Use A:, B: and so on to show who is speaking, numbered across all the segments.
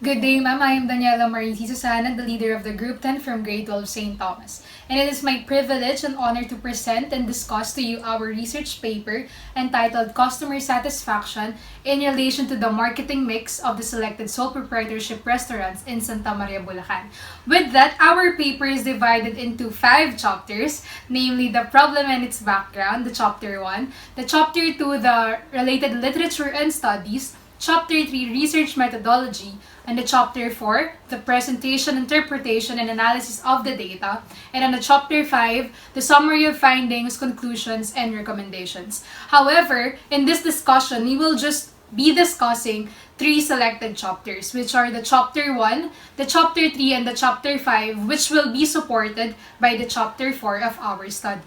A: Good day, ma'am. I am Daniella Susana, the leader of the Group 10 from Grade 12 St. Thomas. And it is my privilege and honor to present and discuss to you our research paper entitled Customer Satisfaction in relation to the marketing mix of the selected sole proprietorship restaurants in Santa Maria, Bulacan. With that, our paper is divided into 5 chapters, namely the problem and its background, the chapter 1, the chapter 2, the related literature and studies, Chapter 3, Research Methodology, and the Chapter 4, the Presentation, Interpretation, and Analysis of the Data, and on the Chapter 5, the Summary of Findings, Conclusions, and Recommendations. However, in this discussion, we will just be discussing 3 selected chapters, which are the Chapter 1, the Chapter 3, and the Chapter 5, which will be supported by the Chapter 4 of our study.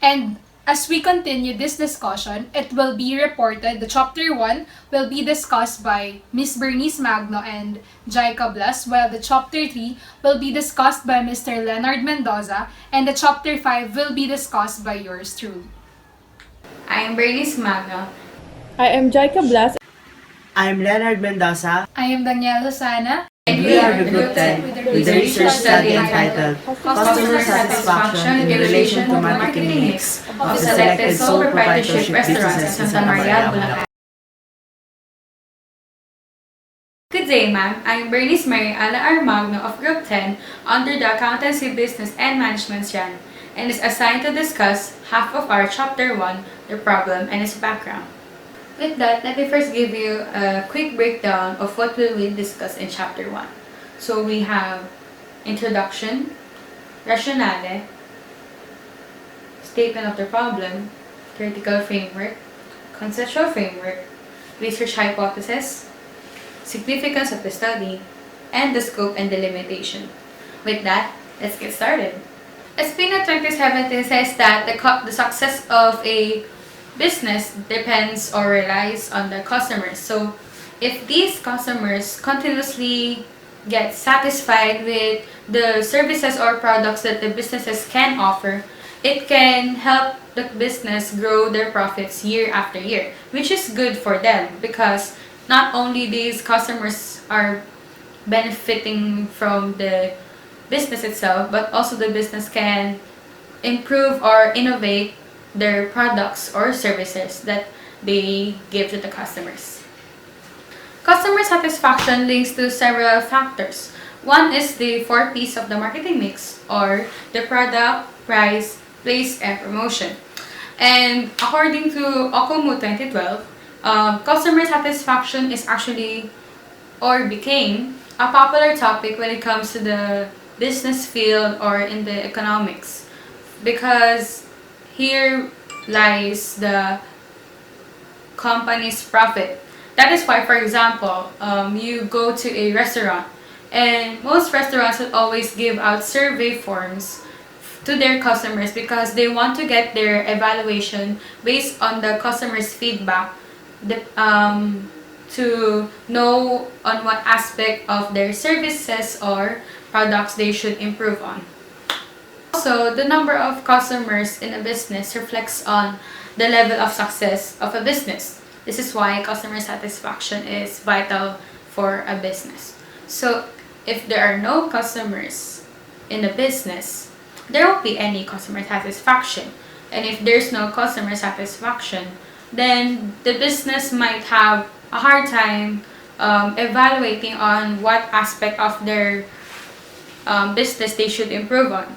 A: And as we continue this discussion, it will be reported, the Chapter 1 will be discussed by Ms. Bernice Magno and Jaica Blas, while the Chapter 3 will be discussed by Mr. Lennard Mendoza, and the Chapter 5 will be discussed by yours truly.
B: I am Bernice Magno.
C: I am Jaica Blas.
D: I am Lennard Mendoza.
A: I am Daniella Susana.
B: And
D: We are the Group 10 with the research study entitled Customer Satisfaction in relation to marketing mix of the selected sole proprietorship restaurants in Santa Maria, Bulacan.
B: Good day, ma'am. I am Bernice Mary Ala Magno of Group 10 under the Accountancy, Business, and Management strand, and is assigned to discuss half of our Chapter 1, the problem and its background. With that, let me first give you a quick breakdown of what we will discuss in Chapter 1. So we have introduction, rationale, statement of the problem, theoretical framework, conceptual framework, research hypothesis, significance of the study, and the scope and delimitation. With that, let's get started. SPNet 2017 says that the success of a business depends or relies on the customers. So if these customers continuously get satisfied with the services or products that the businesses can offer, it can help the business grow their profits year after year, which is good for them because not only these customers are benefiting from the business itself, but also the business can improve or innovate their products or services that they give to the customers. Customer satisfaction links to several factors. One is the 4 P's of the marketing mix, or the product, price, place, and promotion. And according to Okomu 2012, customer satisfaction is actually or became a popular topic when it comes to the business field or in the economics, because here lies the company's profit. That is why, for example, you go to a restaurant, and most restaurants would always give out survey forms to their customers because they want to get their evaluation based on the customer's feedback, to know on what aspect of their services or products they should improve on. Also, the number of customers in a business reflects on the level of success of a business. This is why customer satisfaction is vital for a business. So, if there are no customers in a business, there won't be any customer satisfaction. And if there's no customer satisfaction, then the business might have a hard time evaluating on what aspect of their business they should improve on.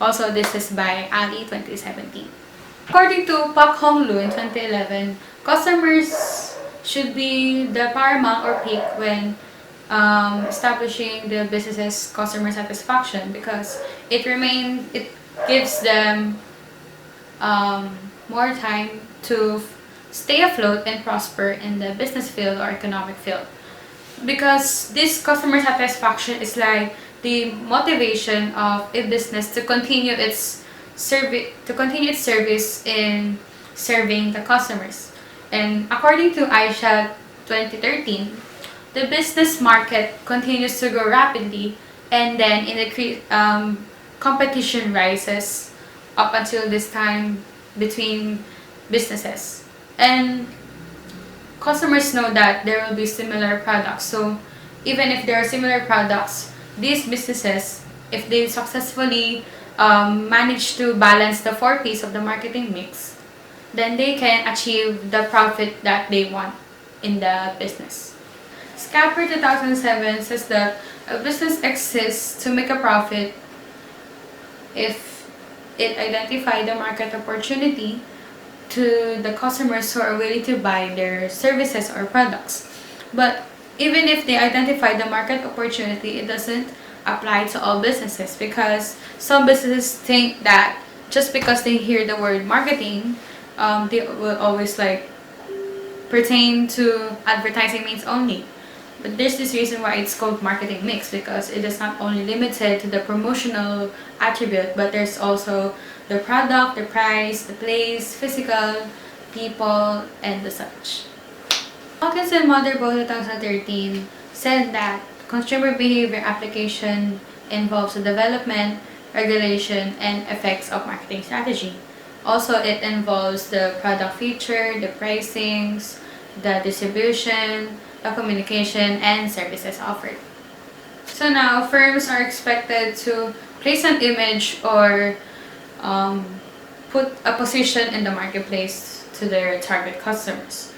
B: Also, this is by Ali 2017. According to Pak Hong Lu in 2011, customers should be the paramount or peak when establishing the business's customer satisfaction because it gives them more time to stay afloat and prosper in the business field or economic field. Because this customer satisfaction is like the motivation of a business to continue its service in serving the customers. And according to Aisha 2013, the business market continues to grow rapidly, and then competition rises up until this time between businesses. And customers know that there will be similar products, so even if there are similar products, these businesses, if they successfully manage to balance the 4 Ps of the marketing mix, then they can achieve the profit that they want in the business. Scapper 2007 says that a business exists to make a profit if it identifies the market opportunity to the customers who are willing to buy their services or products. But even if they identify the market opportunity, it doesn't apply to all businesses, because some businesses think that just because they hear the word marketing, they will always pertain to advertising means only. But there's this reason why it's called marketing mix, because it is not only limited to the promotional attribute, but there's also the product, the price, the place, physical, people, and the such. Hawkins and Motherboard 2013 said that consumer behavior application involves the development, regulation, and effects of marketing strategy. Also, it involves the product feature, the pricings, the distribution, the communication, and services offered. So now, firms are expected to place an image or put a position in the marketplace to their target customers,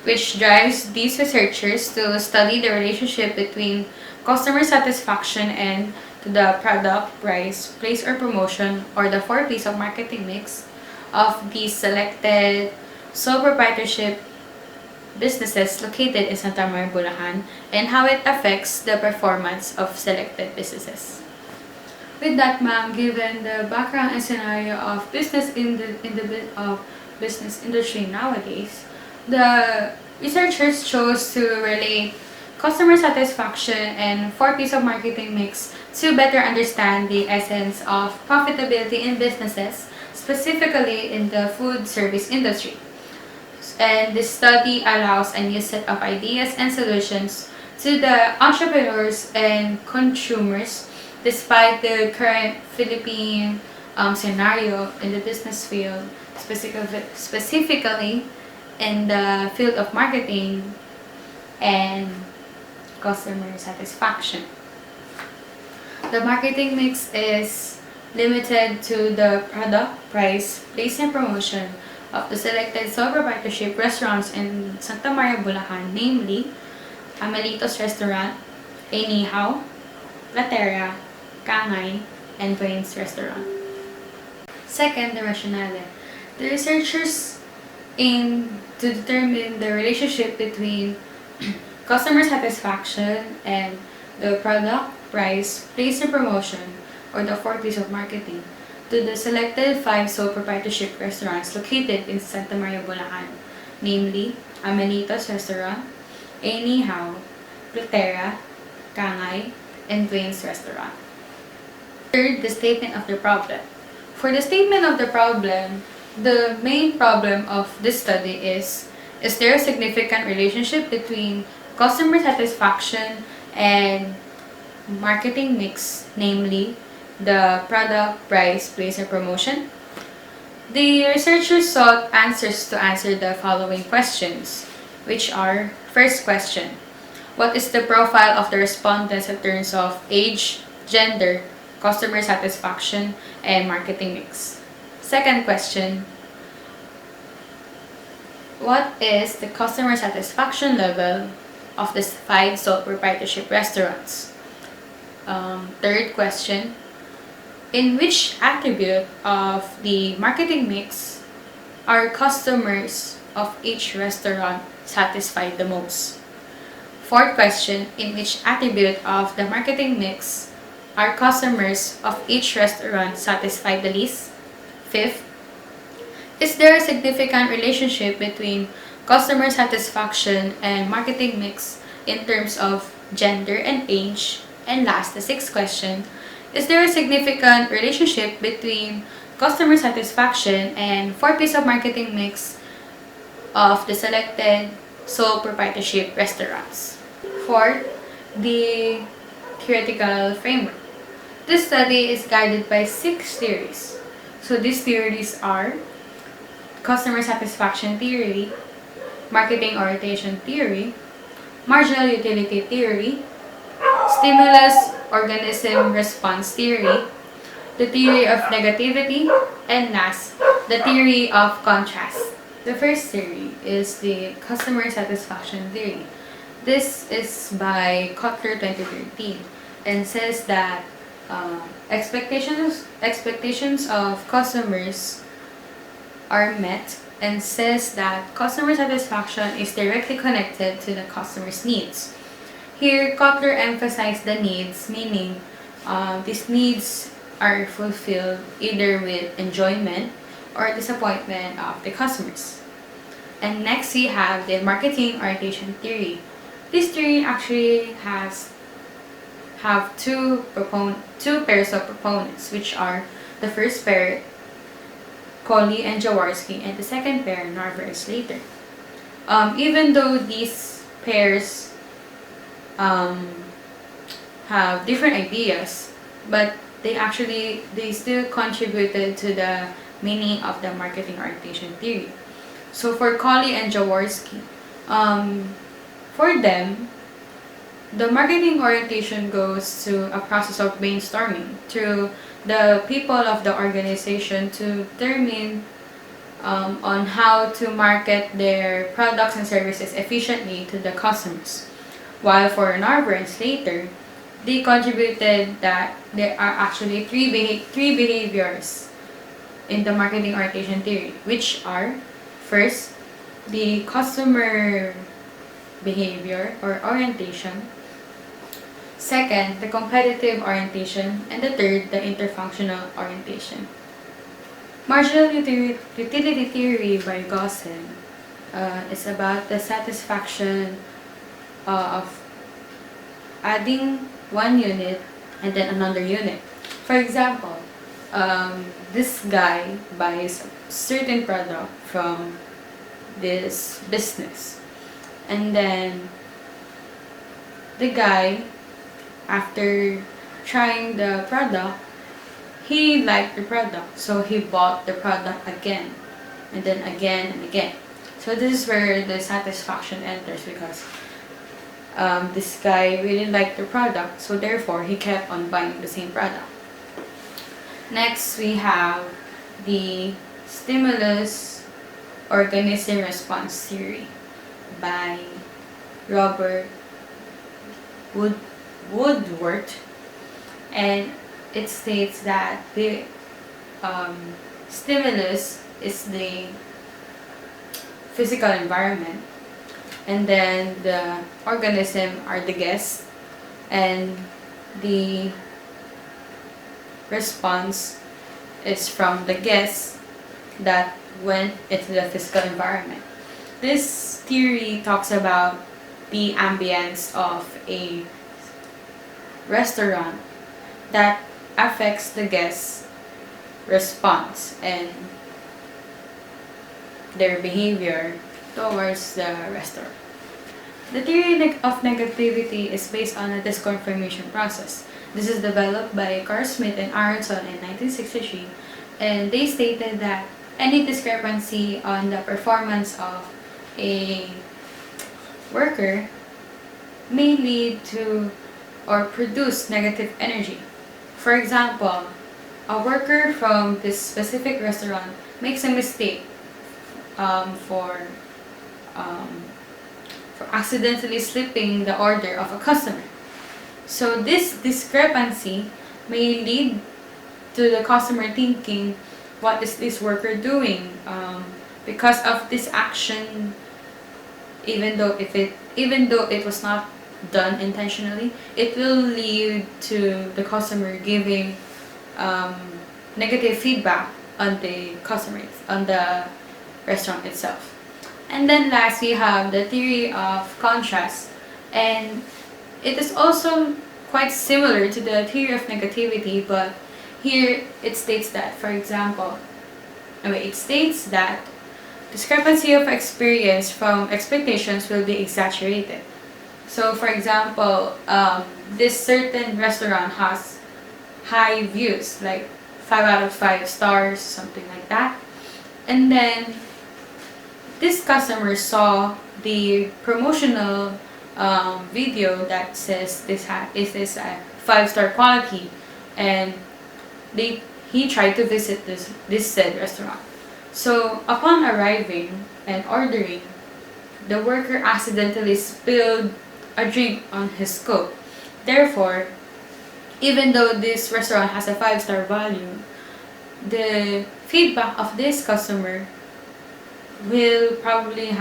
B: which drives these researchers to study the relationship between customer satisfaction and the product, price, place, or promotion, or the 4 Ps of marketing mix of these selected sole proprietorship businesses located in Santa Maria, Bulacan, and how it affects the performance of selected businesses. With that, ma'am, given the background and scenario of business business industry nowadays, the researchers chose to relate customer satisfaction and 4 Ps of marketing mix to better understand the essence of profitability in businesses, specifically in the food service industry. And this study allows a new set of ideas and solutions to the entrepreneurs and consumers, despite the current Philippine scenario in the business field, specifically in the field of marketing and customer satisfaction. The marketing mix is limited to the product, price, place, and promotion of the selected sole proprietorship restaurants in Santa Maria, Bulacan, namely Amelitos Restaurant, Anihaw, Plateria, Kangay, and Brains Restaurant. Second, the rationale. The researchers aim to determine the relationship between customer satisfaction and the product, price, place, and promotion, or the 4 Ps of marketing, to the selected 5 sole proprietorship restaurants located in Santa Maria, Bulacan, namely Amelitos Restaurant, Anihaw, Plateria, Kangay, and Brains Restaurant. Third, the statement of the problem. For the statement of the problem, the main problem of this study is there a significant relationship between customer satisfaction and marketing mix, namely the product, price, place, and promotion? The researchers sought answers to answer the following questions, which are: first question, what is the profile of the respondents in terms of age, gender, customer satisfaction, and marketing mix? Second question, what is the customer satisfaction level of the 5 sole proprietorship restaurants? Third question, in which attribute of the marketing mix are customers of each restaurant satisfied the most? Fourth question, in which attribute of the marketing mix are customers of each restaurant satisfied the least? Fifth, is there a significant relationship between customer satisfaction and marketing mix in terms of gender and age? And last, the sixth question, is there a significant relationship between customer satisfaction and 4 Ps of marketing mix of the selected sole proprietorship restaurants? Fourth, the theoretical framework. This study is guided by 6 theories. So these theories are customer satisfaction theory, marketing orientation theory, marginal utility theory, stimulus organism response theory, the theory of negativity, and last, the theory of contrast. The first theory is the customer satisfaction theory. This is by Kotler 2013 and says that expectations of customers are met, and says that customer satisfaction is directly connected to the customer's needs. Here, Kotler emphasized the needs, meaning these needs are fulfilled either with enjoyment or disappointment of the customers. And next we have the marketing orientation theory. This theory actually have two pairs of proponents, which are the first pair, Colley and Jaworski, and the second pair, Narver and Slater. Even though these pairs have different ideas, but they still contributed to the meaning of the marketing orientation theory. So for Colley and Jaworski, for them, the marketing orientation goes to a process of brainstorming through the people of the organization to determine on how to market their products and services efficiently to the customers. While for Narver and Slater, they contributed that there are actually three behaviors in the marketing orientation theory, which are first, the customer behavior or orientation, second, the competitive orientation, and the third, the interfunctional orientation. Marginal utility theory by Gossen is about the satisfaction of adding one unit and then another unit. For example, this guy buys a certain product from this business, and then the guy, after trying the product, he liked the product, so he bought the product again and then again and again. So this is where the satisfaction enters, because this guy really liked the product, so therefore he kept on buying the same product. Next, we have the stimulus organism response theory by Robert Woodworth, and it states that the stimulus is the physical environment, and then the organism are the guests, and the response is from the guests that went into the physical environment. This theory talks about the ambience of a restaurant that affects the guests' response and their behavior towards the restaurant. The theory of negativity is based on a disconfirmation process. This is developed by Carl Smith and Aronson in 1963, and they stated that any discrepancy on the performance of a worker may lead to or produce negative energy. For example, a worker from this specific restaurant makes a mistake for accidentally slipping the order of a customer. So this discrepancy may lead to the customer thinking, what is this worker doing? Because of this action, even though it was not done intentionally, it will lead to the customer giving negative feedback on the restaurant itself. And then last, we have the theory of contrast, and it is also quite similar to the theory of negativity, but here it states that, for example, it states that discrepancy of experience from expectations will be exaggerated. So for example, this certain restaurant has high views, like 5 out of 5 stars, something like that. And then this customer saw the promotional video that says is this a 5-star quality, and he tried to visit this said restaurant. So upon arriving and ordering, the worker accidentally spilled a drink on his coat. Therefore, even though this restaurant has a 5-star value, the feedback of this customer will probably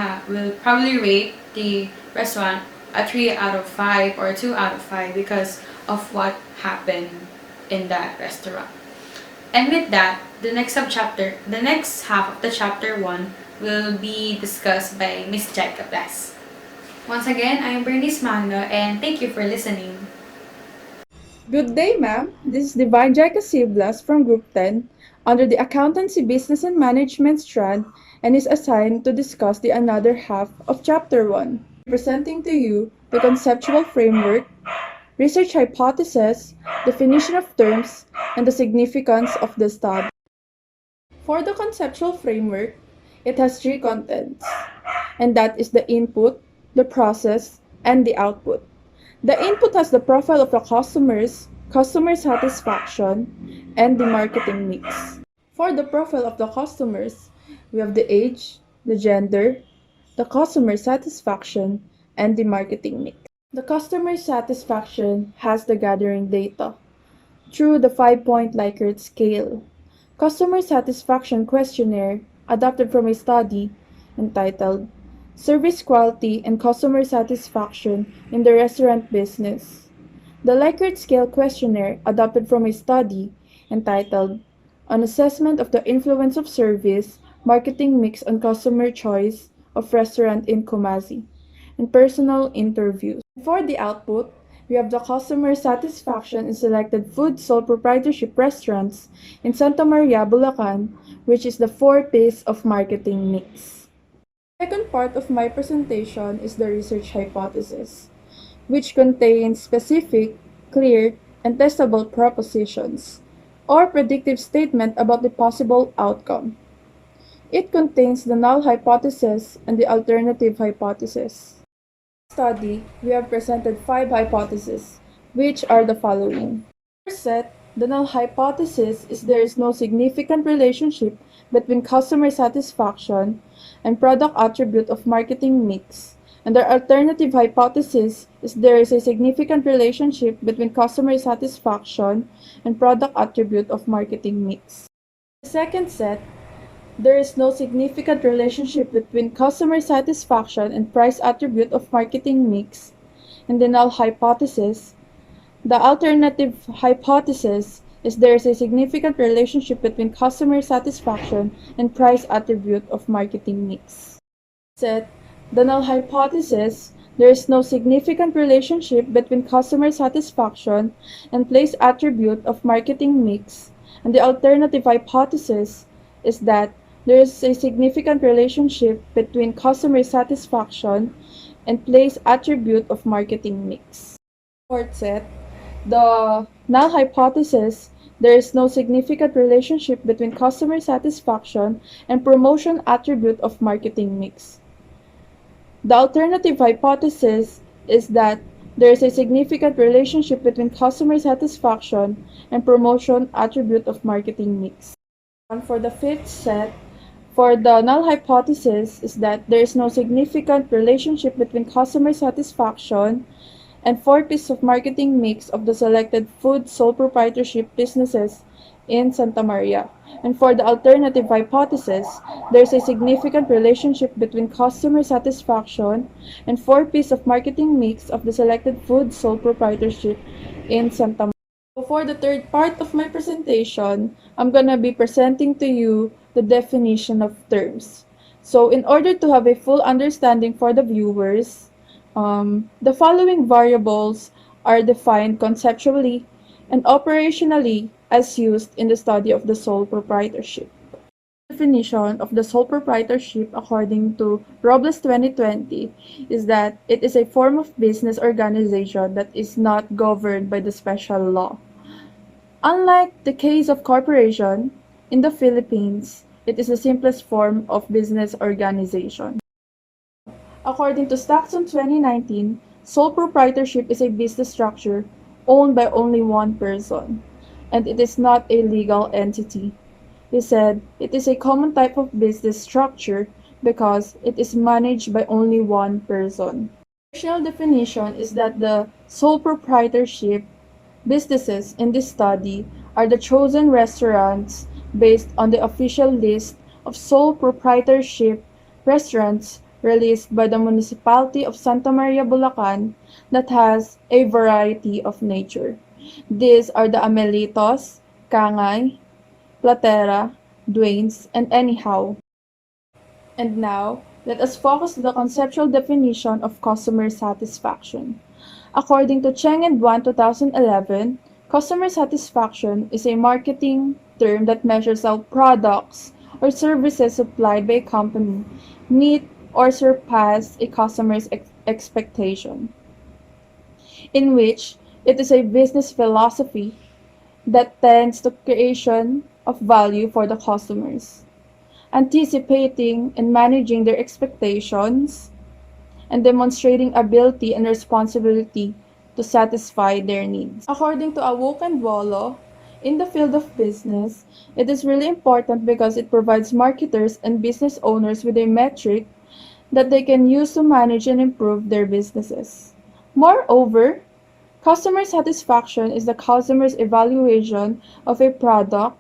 B: rate the restaurant a 3 out of 5 or a 2 out of 5 because of what happened in that restaurant. And with that, the next half of the chapter 1 will be discussed by Miss Jaica, Blas. Once again, I am Bernice Magno, and thank you for listening.
C: Good day, ma'am. This is Divine Jaica Blas from Group 10 under the Accountancy, Business and Management strand and is assigned to discuss the another half of Chapter 1. Presenting to you the conceptual framework, research hypothesis, definition of terms, and the significance of the study. For the conceptual framework, it has 3 contents, and that is the input, the process, and the output. The input has the profile of the customers, customer satisfaction, and the marketing mix. For the profile of the customers, we have the age, the gender, the customer satisfaction, and the marketing mix. The customer satisfaction has the gathering data through the 5-point Likert scale. Customer satisfaction questionnaire adapted from a study entitled Service Quality and Customer Satisfaction in the Restaurant Business. The Likert Scale Questionnaire adapted from a study entitled An Assessment of the Influence of Service Marketing Mix on Customer Choice of Restaurant in Kumasi, and personal interviews. For the output, we have the customer satisfaction in selected food sole proprietorship restaurants in Santa Maria, Bulacan, which is the 4 piece of marketing mix. The second part of my presentation is the research hypothesis, which contains specific, clear, and testable propositions, or predictive statement about the possible outcome. It contains the null hypothesis and the alternative hypothesis. In this study, we have presented 5 hypotheses, which are the following. First set, the null hypothesis is there is no significant relationship between customer satisfaction and product attribute of marketing mix, and the alternative hypothesis is there is a significant relationship between customer satisfaction and product attribute of marketing mix. The second set, there is no significant relationship between customer satisfaction and price attribute of marketing mix, and the null hypothesis. The alternative hypothesis is there is a significant relationship between customer satisfaction and price attribute of marketing mix. Set, the null hypothesis, there is no significant relationship between customer satisfaction and place attribute of marketing mix, and the alternative hypothesis is that there is a significant relationship between customer satisfaction and place attribute of marketing mix. Fourth set, the null hypothesis, there is no significant relationship between customer satisfaction and promotion attribute of marketing mix. The alternative hypothesis is that there is a significant relationship between customer satisfaction and promotion attribute of marketing mix. And for the fifth set, for the null hypothesis is that there is no significant relationship between customer satisfaction and 4 piece of marketing mix of the selected food sole proprietorship businesses in Santa Maria. And for the alternative hypothesis, there is a significant relationship between customer satisfaction and 4 piece of marketing mix of the selected food sole proprietorship in Santa Maria. For the third part of my presentation, I'm gonna be presenting to you the definition of terms. So in order to have a full understanding for the viewers, the following variables are defined conceptually and operationally as used in the study of the sole proprietorship. Definition of the sole proprietorship according to Robles 2020 is that it is a form of business organization that is not governed by the special law. Unlike the case of corporation, in the Philippines, it is the simplest form of business organization. According to Stockton 2019, Sole proprietorship is a business structure owned by only one person, and it is not a legal entity. He said it is a common type of business structure because it is managed by only one person. The official definition is that the sole proprietorship businesses in this study are the chosen restaurants based on the official list of sole proprietorship restaurants released by the municipality of Santa Maria, Bulacan that has a variety of nature. These are the Amelitos, Kangay, Platera, Duanes, and Anyhow. And now, let us focus on the conceptual definition of customer satisfaction. According to Cheng and Duan 2011, customer satisfaction is a marketing term that measures how products or services supplied by a company meet or surpass a customer's expectation, in which it is a business philosophy that tends to creation of value for the customers, anticipating and managing their expectations, and demonstrating ability and responsibility to satisfy their needs. According to Awok and Wolo, in the field of business, it is really important because it provides marketers and business owners with a metric that they can use to manage and improve their businesses. Moreover, customer satisfaction is the customer's evaluation of a product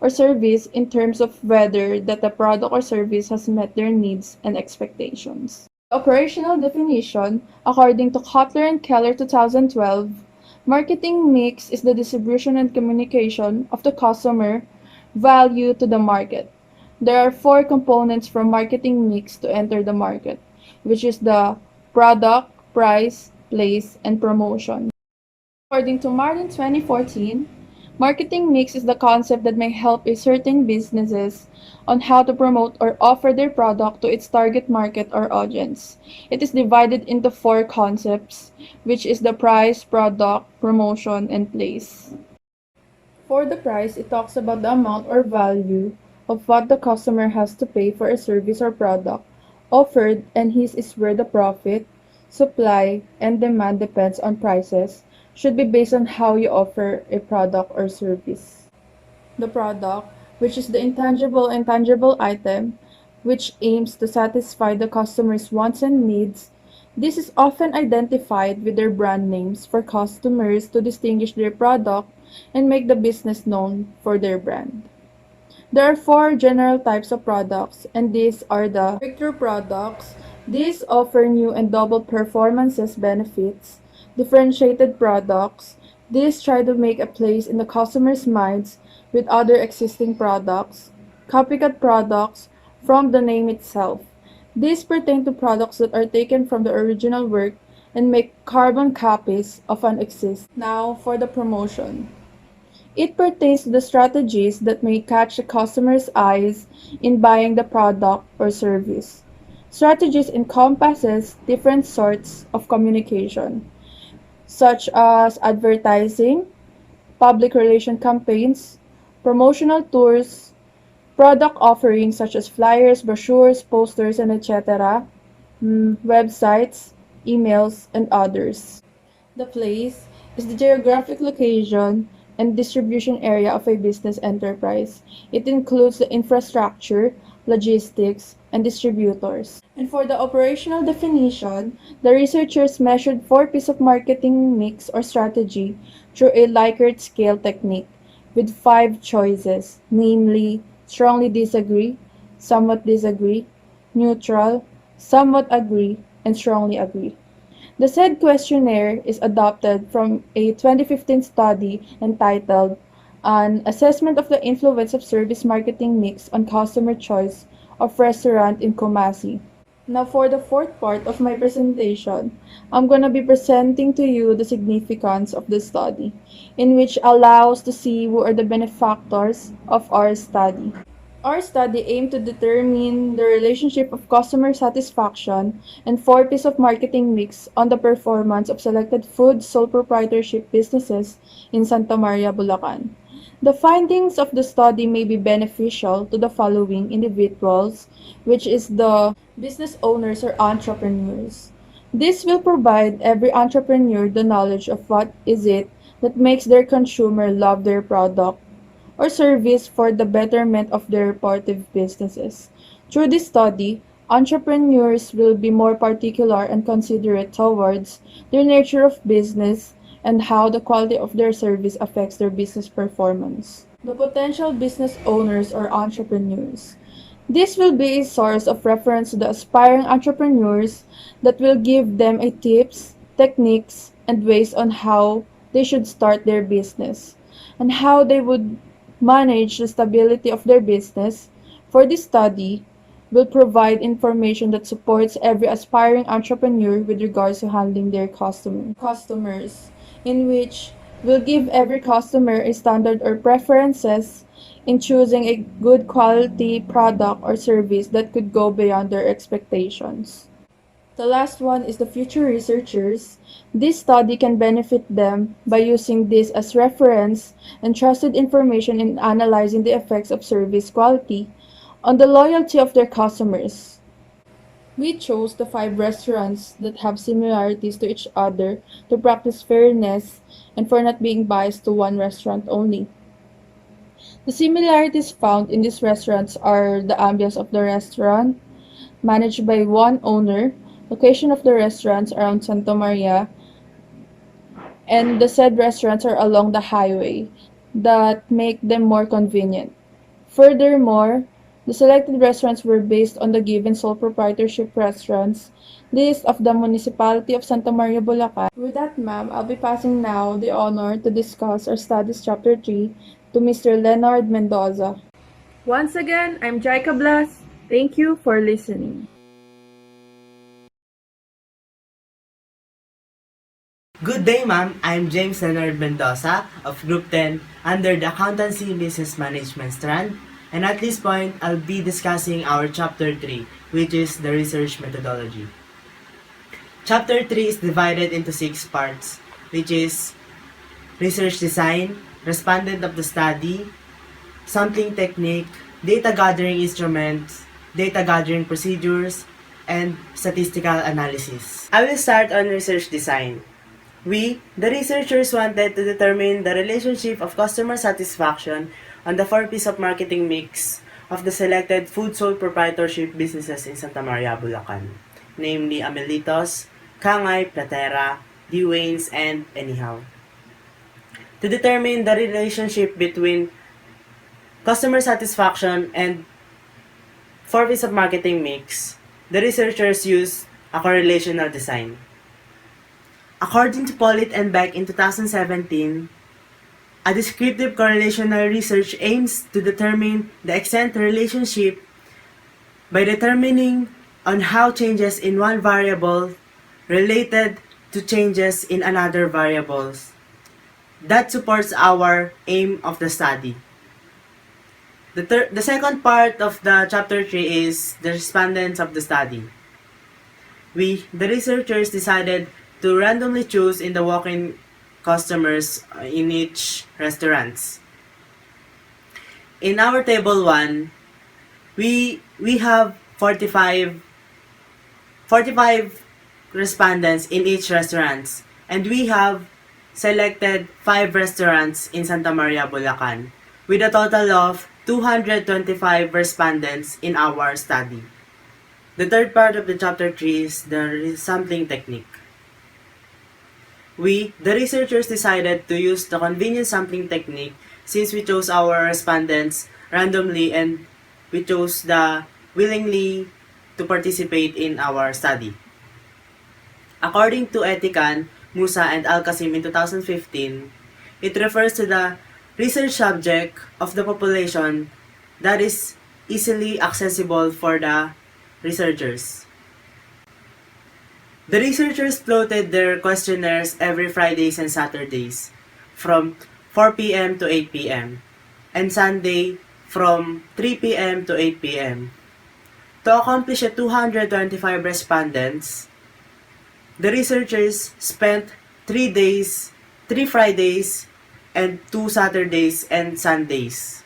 C: or service in terms of whether that the product or service has met their needs and expectations. Operational definition, according to Kotler and Keller 2012, marketing mix is the distribution and communication of the customer value to the market. There are four components from marketing mix to enter the market, which is the product, price, place, and promotion. According to Martin 2014, marketing mix is the concept that may help a certain businesses on how to promote or offer their product to its target market or audience. It is divided into four concepts, which is the price, product, promotion, and place. For the price, it talks about the amount or value of what the customer has to pay for a service or product offered, and his is where the profit, supply, and demand depends on prices should be based on how you offer a product or service. The product, which is the intangible and tangible item, which aims to satisfy the customer's wants and needs. This is often identified with their brand names for customers to distinguish their product and make the business known for their brand. There are four general types of products, and these are the breakthrough products. These offer new and double performances benefits. Differentiated products. These try to make a place in the customer's minds with other existing products. Copycat products from the name itself. These pertain to products that are taken from the original work and make carbon copies of an existing. Now for the promotion. It pertains to the strategies that may catch the customer's eyes in buying the product or service. Strategies encompasses different sorts of communication, such as advertising, public relation campaigns, promotional tours, product offerings such as flyers, brochures, posters, and etc., websites, emails, and others. The place is the geographic location and distribution area of a business enterprise. It includes the infrastructure, logistics, and distributors. And for the operational definition, the researchers measured four pieces of marketing mix or strategy through a Likert scale technique with 5 choices, namely strongly disagree, somewhat disagree, neutral, somewhat agree, and strongly agree. The said questionnaire is adopted from a 2015 study entitled An Assessment of the Influence of Service Marketing Mix on Customer Choice of Restaurant in Kumasi. Now for the fourth part of my presentation, I'm going to be presenting to you the significance of the study, in which allows to see who are the benefactors of our study. Our study aimed to determine the relationship of customer satisfaction and 4 pieces of marketing mix on the performance of selected food sole proprietorship businesses in Santa Maria, Bulacan. The findings of the study may be beneficial to the following individuals, which is the business owners or entrepreneurs. This will provide every entrepreneur the knowledge of what is it that makes their consumer love their product or service for the betterment of their respective businesses. Through this study, entrepreneurs will be more particular and considerate towards their nature of business and how the quality of their service affects their business performance. The potential business owners or entrepreneurs. This will be a source of reference to the aspiring entrepreneurs that will give them a tips, techniques, and ways on how they should start their business and how they would manage the stability of their business. For this study, will provide information that supports every aspiring entrepreneur with regards to handling their customers, in which will give every customer a standard or preferences in choosing a good quality product or service that could go beyond their expectations. The last one is the future researchers. This study can benefit them by using this as reference and trusted information in analyzing the effects of service quality on the loyalty of their customers. We chose the 5 restaurants that have similarities to each other to practice fairness and for not being biased to one restaurant only. The similarities found in these restaurants are the ambience of the restaurant, managed by one owner, location of the restaurants around Santa Maria, and the said restaurants are along the highway that make them more convenient. Furthermore, the selected restaurants were based on the given sole proprietorship restaurants list of the municipality of Santa Maria, Bulacan. With that, ma'am, I'll be passing now the honor to discuss our studies chapter 3 to Mr. Lennard Mendoza. Once again, I'm Jaica Blas. Thank you for listening.
D: Good day, ma'am. I'm Lennard Mendoza of Group 10 under the Accountancy Business Management strand. And at this point, I'll be discussing our Chapter 3, which is the research methodology. Chapter 3 is divided into 6 parts, which is research design, respondent of the study, sampling technique, data gathering instruments, data gathering procedures, and statistical analysis. I will start on research design. We, the researchers, wanted to determine the relationship of customer satisfaction on the 4 pieces of marketing mix of the selected food sole proprietorship businesses in Santa Maria, Bulacan, namely Amelitos, Kangay, Platera, Dwayne's, and Anyhow. To determine the relationship between customer satisfaction and 4 pieces of marketing mix, the researchers used a correlational design. According to Pollitt and Beck in 2017, a descriptive correlational research aims to determine the extent relationship by determining on how changes in one variable related to changes in another variables. That supports our aim of the study. The second part of the chapter 3 is the respondents of the study. We, the researchers, decided to randomly choose in the walk-in customers in each restaurants. In our table 1, we have 45 respondents in each restaurants, and we have selected 5 restaurants in Santa Maria, Bulacan, with a total of 225 respondents in our study. The third part of the chapter 3 is the sampling technique. We, the researchers, decided to use the convenient sampling technique since we chose our respondents randomly and we chose the willingly to participate in our study. According to Etikan, Musa, and Al-Qasim in 2015, it refers to the research subject of the population that is easily accessible for the researchers. The researchers floated their questionnaires every Fridays and Saturdays from 4 p.m. to 8 p.m. and Sunday from 3 p.m. to 8 p.m. To accomplish the 225 respondents, the researchers spent 3 days, 3 Fridays, and 2 Saturdays and Sundays.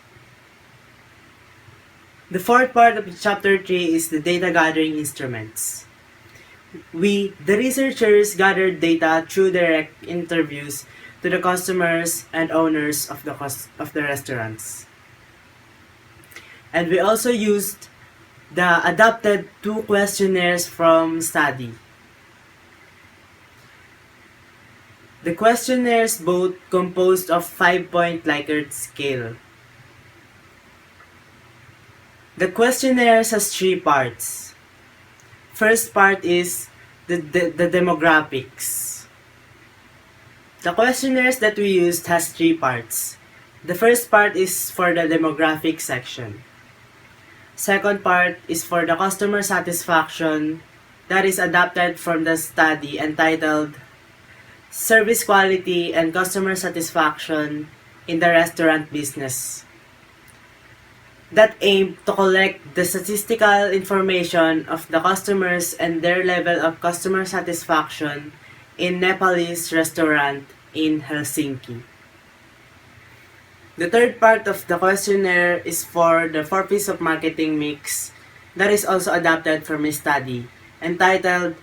D: The fourth part of chapter 3 is the data gathering instruments. We, the researchers, gathered data through direct interviews to the customers and owners of the restaurants. And we also used the adapted 2 questionnaires from study. The questionnaires both composed of 5-point Likert scale. The questionnaires has 3 parts. First part is the demographics. The questionnaires that we used has 3 parts. The first part is for the demographic section. Second part is for the customer satisfaction that is adapted from the study entitled Service Quality and Customer Satisfaction in the Restaurant Business, that aim to collect the statistical information of the customers and their level of customer satisfaction in Nepalese restaurant in Helsinki. The third part of the questionnaire is for the 4 piece of marketing mix that is also adapted from a study entitled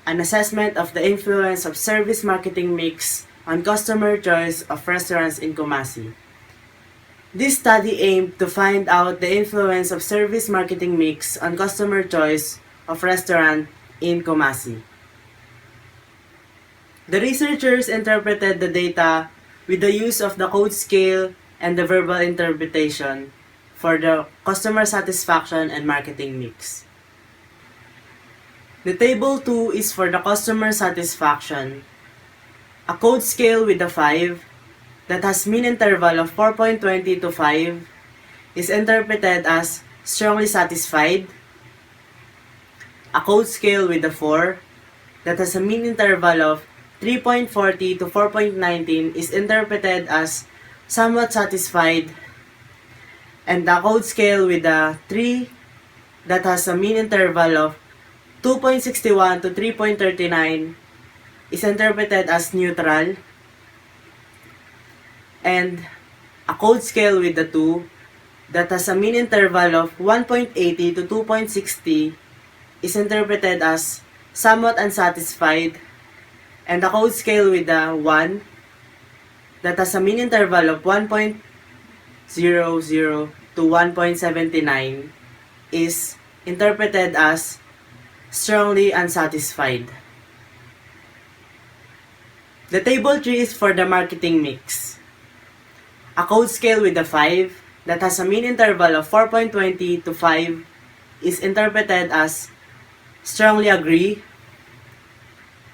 D: An Assessment of the Influence of Service Marketing Mix on Customer Choice of Restaurants in Kumasi. This study aimed to find out the influence of service marketing mix on customer choice of restaurant in Kumasi. The researchers interpreted the data with the use of the code scale and the verbal interpretation for the customer satisfaction and marketing mix. The table 2 is for the customer satisfaction, a code scale with a 5 that has mean interval of 4.20 to 5 is interpreted as strongly satisfied. A code scale with a 4 that has a mean interval of 3.40 to 4.19 is interpreted as somewhat satisfied. And the code scale with a 3 that has a mean interval of 2.61 to 3.39 is interpreted as neutral. And a code scale with a 2 that has a mean interval of 1.80 to 2.60 is interpreted as somewhat unsatisfied. And a code scale with a 1 that has a mean interval of 1.00 to 1.79 is interpreted as strongly unsatisfied. The table 3 is for the marketing mix. A code scale with a 5 that has a mean interval of 4.20 to 5 is interpreted as strongly agree.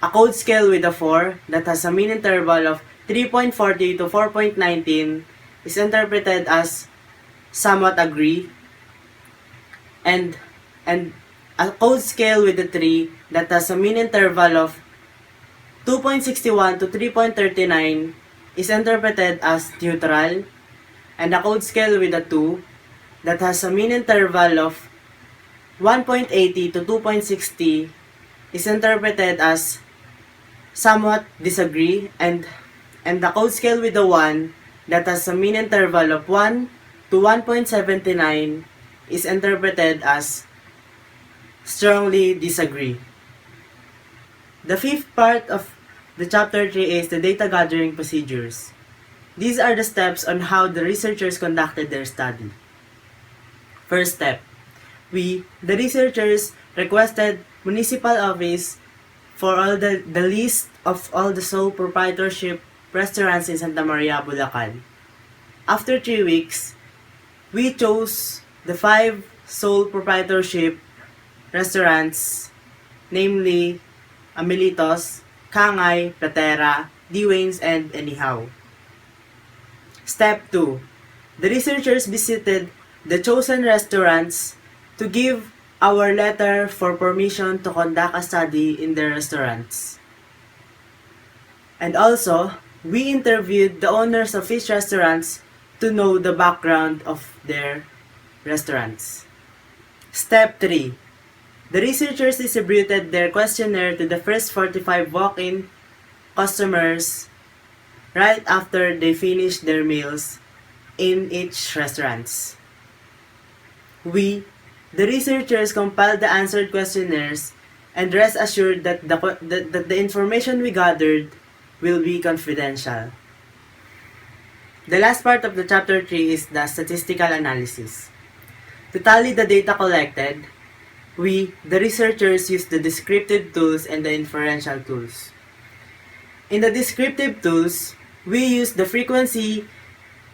D: A code scale with a 4 that has a mean interval of 3.40 to 4.19 is interpreted as somewhat agree. And a code scale with a 3 that has a mean interval of 2.61 to 3.39 is interpreted as neutral. And a code scale with a 2 that has a mean interval of 1.80 to 2.60 is interpreted as somewhat disagree. And the code scale with a 1 that has a mean interval of 1 to 1.79 is interpreted as strongly disagree. The fifth part of the chapter 3 is the data gathering procedures. These are the steps on how the researchers conducted their study. First step, we, the researchers, requested municipal office for all the list of all the sole proprietorship restaurants in Santa Maria, Bulacan. After 3 weeks, we chose the 5 sole proprietorship restaurants, namely Amelitos, Kangay, Platera, Dwayne's, and Anyhow. Step 2. The researchers visited the chosen restaurants to give our letter for permission to conduct a study in their restaurants. And also, we interviewed the owners of each restaurants to know the background of their restaurants. Step 3. The researchers distributed their questionnaire to the first 45 walk-in customers right after they finished their meals in each restaurants. We, the researchers, compiled the answered questionnaires and rest assured that the information we gathered will be confidential. The last part of the chapter 3 is the statistical analysis. To tally the data collected, we, the researchers, use the descriptive tools and the inferential tools. In the descriptive tools, we use the frequency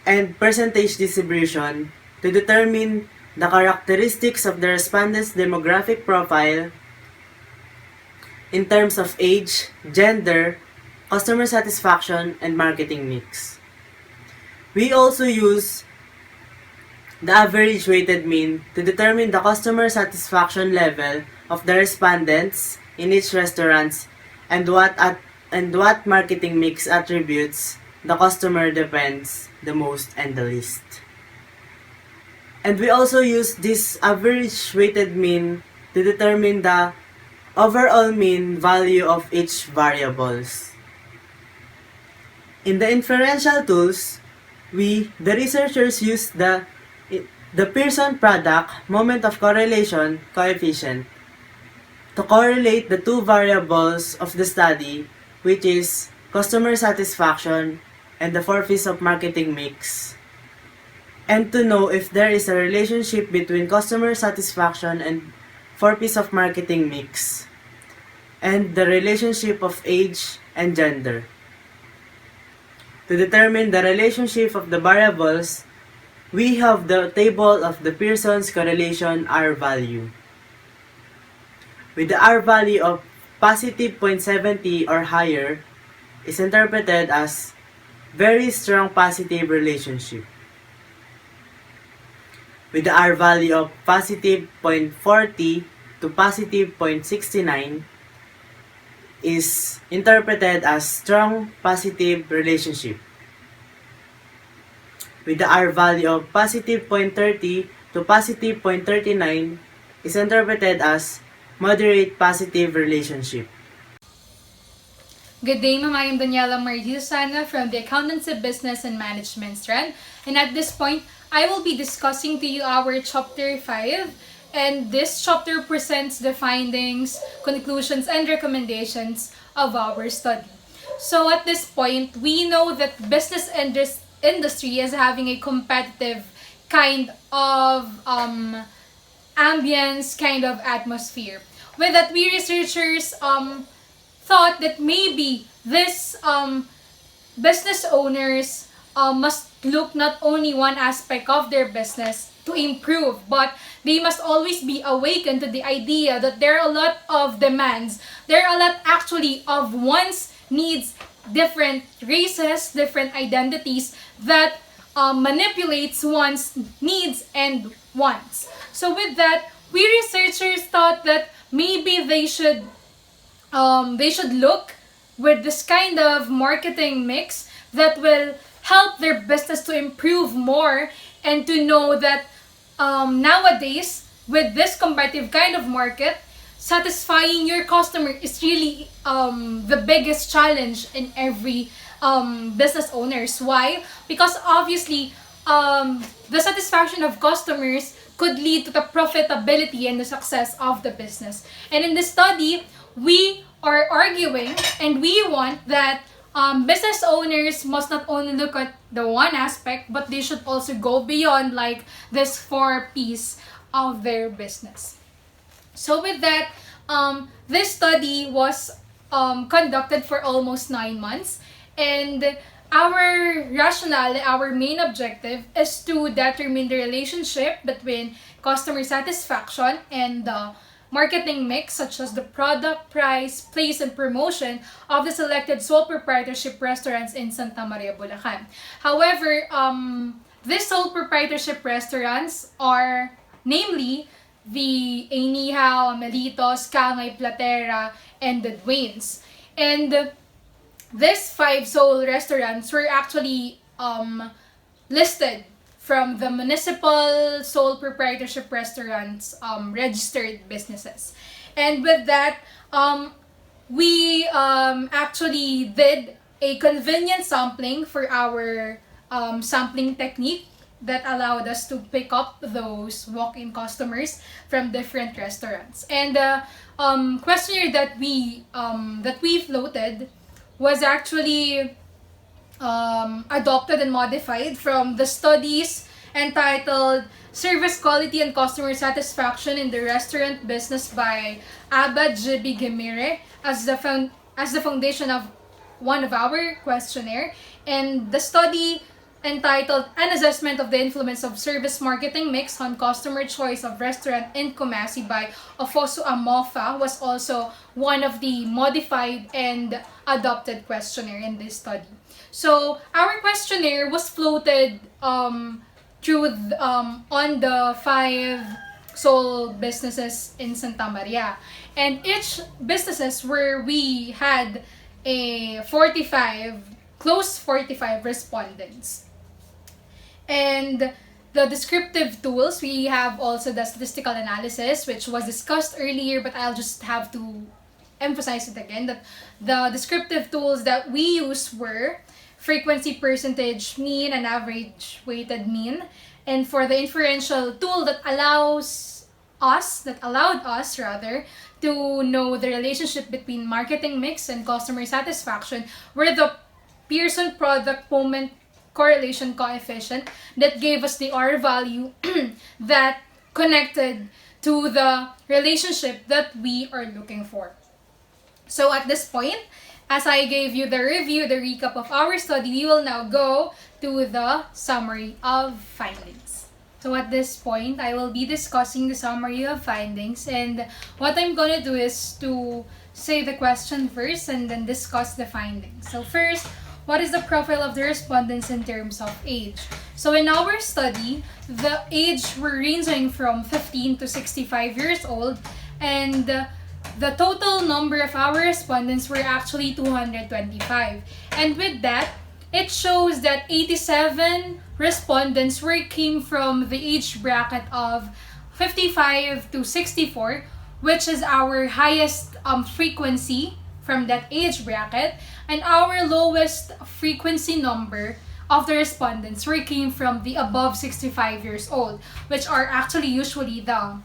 D: and percentage distribution to determine the characteristics of the respondents' demographic profile in terms of age, gender, customer satisfaction, and marketing mix. We also use the average weighted mean to determine the customer satisfaction level of the respondents in each restaurant and what marketing mix attributes the customer depends the most and the least. And we also use this average weighted mean to determine the overall mean value of each variables. In the inferential tools, we, the researchers, use the Pearson product moment of correlation coefficient to correlate the two variables of the study, which is customer satisfaction and the 4 P's of marketing mix, and to know if there is a relationship between customer satisfaction and 4 P's of marketing mix, and the relationship of age and gender. To determine the relationship of the variables, we have the table of the Pearson's correlation R value. With the R value of positive 0.70 or higher is interpreted as very strong positive relationship. With the R value of positive 0.40 to positive 0.69 is interpreted as strong positive relationship. With the R value of positive 0.30 to positive 0.39 is interpreted as moderate positive relationship.
A: Good day, Ma'am. I am Daniella Susana from the Accountancy, Business, and Management strand. And at this point, I will be discussing to you our Chapter 5. And this chapter presents the findings, conclusions, and recommendations of our study. So at this point, we know that business industry is having a competitive kind of ambience, kind of atmosphere. With that, we researchers thought that maybe this business owners must look not only one aspect of their business to improve, but they must always be awakened to the idea that there are a lot of demands. There are a lot actually of wants, needs, different races, different identities that manipulates one's needs and wants. So with that, we researchers thought that maybe they should look with this kind of marketing mix that will help their business to improve more and to know that nowadays with this competitive kind of market, satisfying your customer is really the biggest challenge in every business owners. Why? Because obviously the satisfaction of customers could lead to the profitability and the success of the business. And in this study, we are arguing and we want that business owners must not only look at the one aspect, but they should also go beyond like this 4 P's of their business. So with that, this study was conducted for almost 9 months, and our rationale, our main objective is to determine the relationship between customer satisfaction and the marketing mix, such as the product, price, place, and promotion of the selected sole proprietorship restaurants in Santa Maria, Bulacan. However, these sole proprietorship restaurants are namely the Anihaw, Melitos, Kangay, Platera, and the Dwayne's. And these 5 sole restaurants were actually listed from the municipal sole proprietorship restaurants registered businesses. And with that, we actually did a convenient sampling for our sampling technique that allowed us to pick up those walk-in customers from different restaurants. And the questionnaire that we floated was actually adopted and modified from the studies entitled Service Quality and Customer Satisfaction in the Restaurant Business by Abad Jibi Gemire as the foundation of one of our questionnaire, and the study entitled An Assessment of the Influence of Service Marketing Mix on Customer Choice of Restaurant in Kumasi by Ofosu Amofa was also one of the modified and adopted questionnaire in this study. So our questionnaire was floated on the 5 sole businesses in Santa Maria, and each businesses where we had a 45 respondents. And the descriptive tools, we have also the statistical analysis, which was discussed earlier, but I'll just have to emphasize it again, that the descriptive tools that we use were frequency percentage mean and average weighted mean. And for the inferential tool that allowed us to know the relationship between marketing mix and customer satisfaction were the Pearson product moment correlation coefficient that gave us the R value that connected to the relationship that we are looking for. So at this point, as I gave you the recap of our study, we will now go to the summary of findings. So at this point, I will be discussing the summary of findings, and what I'm gonna do is to say the question first and then discuss the findings. So first, what is the profile of the respondents in terms of age? So in our study, the age were ranging from 15 to 65 years old, and the total number of our respondents were actually 225. And with that, it shows that 87 respondents came from the age bracket of 55 to 64, which is our highest frequency from that age bracket, and our lowest frequency number of the respondents came from the above 65 years old, which are actually usually the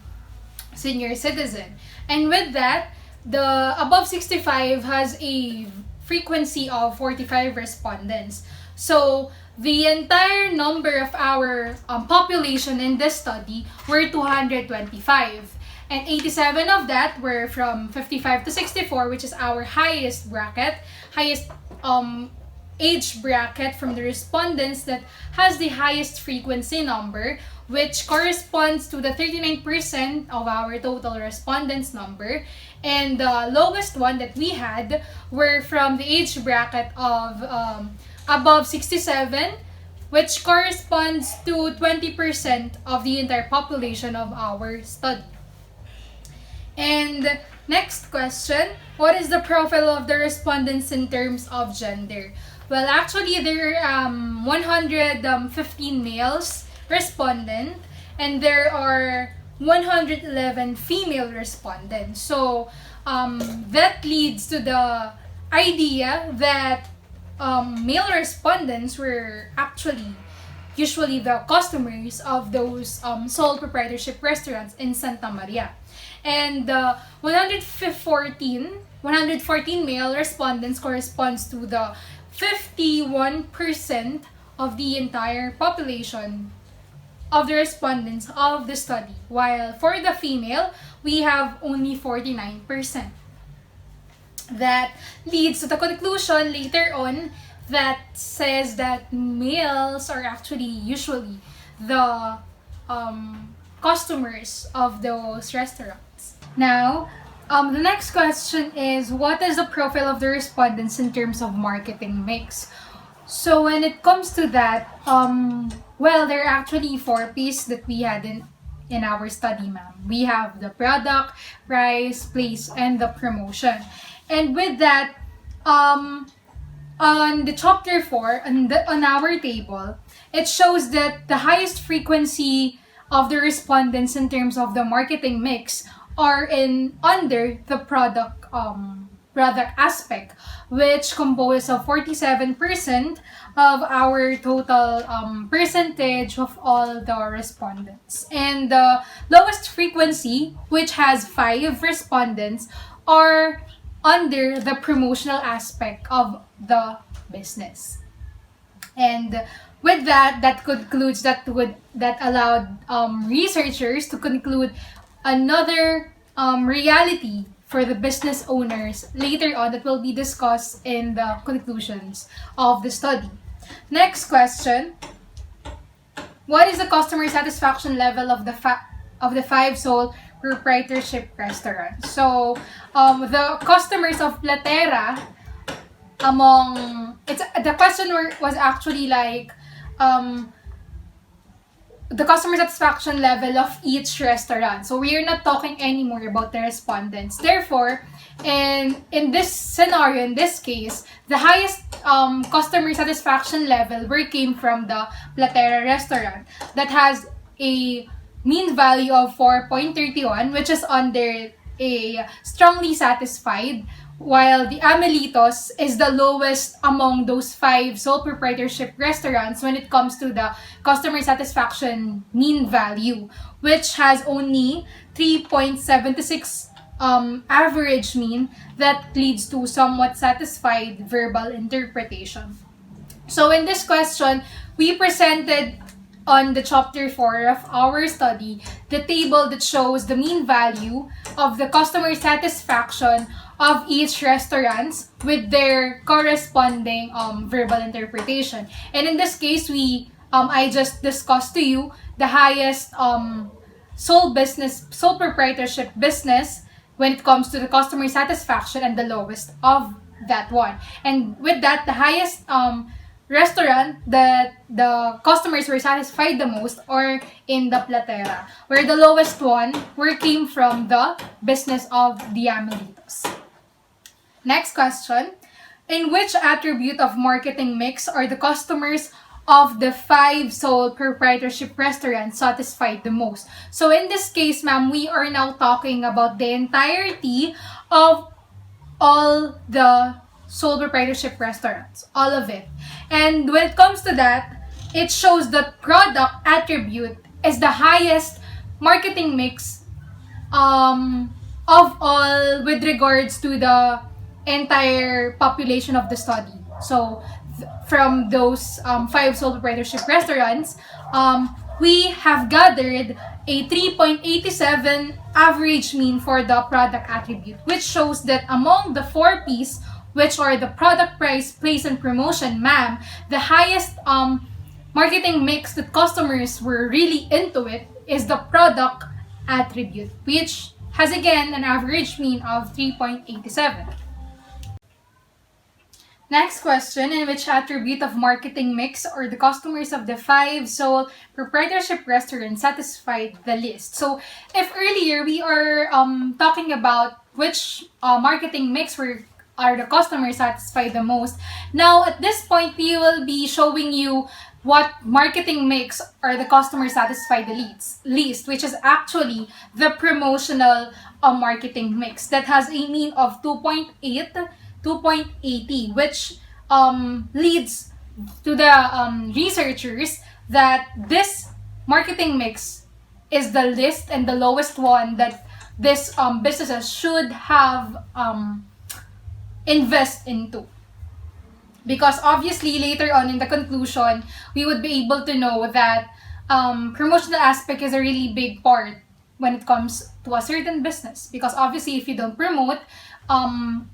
A: senior citizen. And with that, the above 65 has a frequency of 45 respondents. So the entire number of our population in this study were 225. And 87 of that were from 55 to 64, which is our highest age bracket from the respondents that has the highest frequency number, which corresponds to the 39% of our total respondents number. And the lowest one that we had were from the age bracket of above 67, which corresponds to 20% of the entire population of our study. And next question, what is the profile of the respondents in terms of gender? Well, actually, there are 115 males respondent, and there are 111 female respondents. So that leads to the idea that male respondents were actually usually the customers of those sole proprietorship restaurants in Santa Maria. And 114 male respondents corresponds to the 51% of the entire population of the respondents of the study, while for the female, we have only 49%. That leads to the conclusion later on that says that males are actually usually the customers of those restaurants. Now, the next question is, what is the profile of the respondents in terms of marketing mix? So when it comes to that, well, there are actually 4 P's that we had in our study, ma'am. We have the product, price, place, and the promotion. And with that, on the chapter 4, on our table, it shows that the highest frequency of the respondents in terms of the marketing mix are under the product product aspect, which composes of 47% of our total percentage of all the respondents. And the lowest frequency, which has 5 respondents, are under the promotional aspect of the business. And with that, that allowed researchers to conclude another reality for the business owners later on that will be discussed in the conclusions of the study. Next question: what is the customer satisfaction level of the 5 sole proprietorship restaurants? So, the customers of Platera, the question was actually like the customer satisfaction level of each restaurant. So we are not talking anymore about the respondents. Therefore, in this scenario, in this case, the highest customer satisfaction level came from the Platera restaurant that has a mean value of 4.31, which is under a strongly satisfied, while the Amelitos is the lowest among those 5 sole proprietorship restaurants when it comes to the customer satisfaction mean value, which has only 3.76 average mean that leads to somewhat satisfied verbal interpretation. So in this question, we presented on the chapter 4 of our study the table that shows the mean value of the customer satisfaction of each restaurants with their corresponding verbal interpretation. And in this case, I just discussed to you the highest sole proprietorship business when it comes to the customer satisfaction and the lowest of that one. And with that, the highest restaurant that the customers were satisfied the most are in the Platera, where the lowest one came from the business of the Amelitos. Next question: in which attribute of marketing mix are the customers of the 5 sole proprietorship restaurants satisfied the most? So in this case, ma'am, we are now talking about the entirety of all the sole proprietorship restaurants, all of it. And when it comes to that, it shows that product attribute is the highest marketing mix of all with regards to the entire population of the study. So from those 5 sole proprietorship restaurants, we have gathered a 3.87 average mean for the product attribute, which shows that among the 4 P's, which are the product, price, place, and promotion, ma'am, the highest marketing mix that customers were really into it is the product attribute, which has again an average mean of 3.87. Next question: in which attribute of marketing mix are the customers of the 5 sole proprietorship restaurants satisfied the list? So if earlier we are talking about which marketing mix are the customers satisfied the most, now at this point we will be showing you what marketing mix are the customers satisfied the least, which is actually the promotional marketing mix that has a mean of 2.80, which leads to the researchers that this marketing mix is the least and the lowest one that this businesses should have invest into. Because obviously later on in the conclusion, we would be able to know that promotional aspect is a really big part when it comes to a certain business. Because obviously if you don't promote,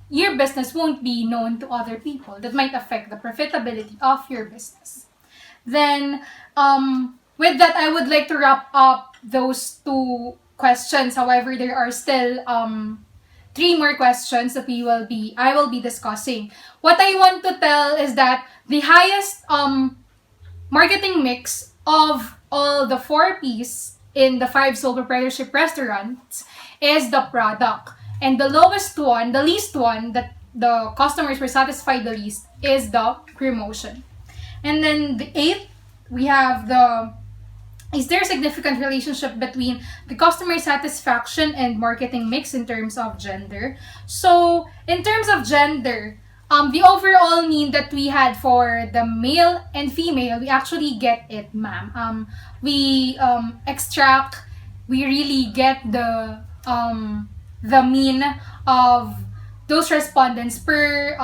A: your business won't be known to other people. That might affect the profitability of your business. Then, with that, I would like to wrap up those 2 questions. However, there are still 3 more questions that I will be discussing. What I want to tell is that the highest marketing mix of all the 4 P's in the 5 sole proprietorship restaurants is the product. And the lowest one, the least one that the customers were satisfied the least is the promotion. And then the 8th, we have the is there a significant relationship between the customer satisfaction and marketing mix in terms of gender? So, in terms of gender, the overall mean that we had for the male and female, we actually get it, ma'am. We extract, we really get the mean of those respondents per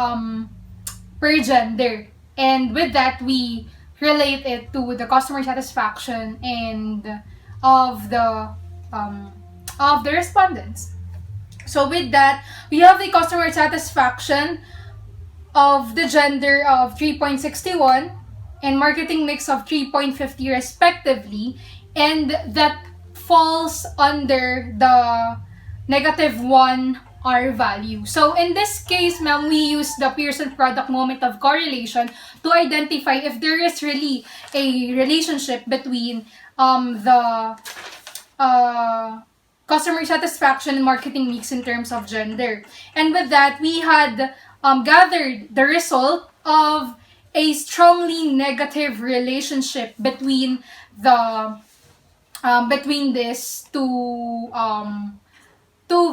A: gender, and with that we relate it to the customer satisfaction and of the respondents. So with that, we have the customer satisfaction of the gender of 3.61 and marketing mix of 3.50 respectively, and that falls under the -1 R value. So in this case, ma'am, we use the Pearson product moment of correlation to identify if there is really a relationship between the customer satisfaction and marketing mix in terms of gender. And with that, we had gathered the result of a strongly negative relationship between the between these two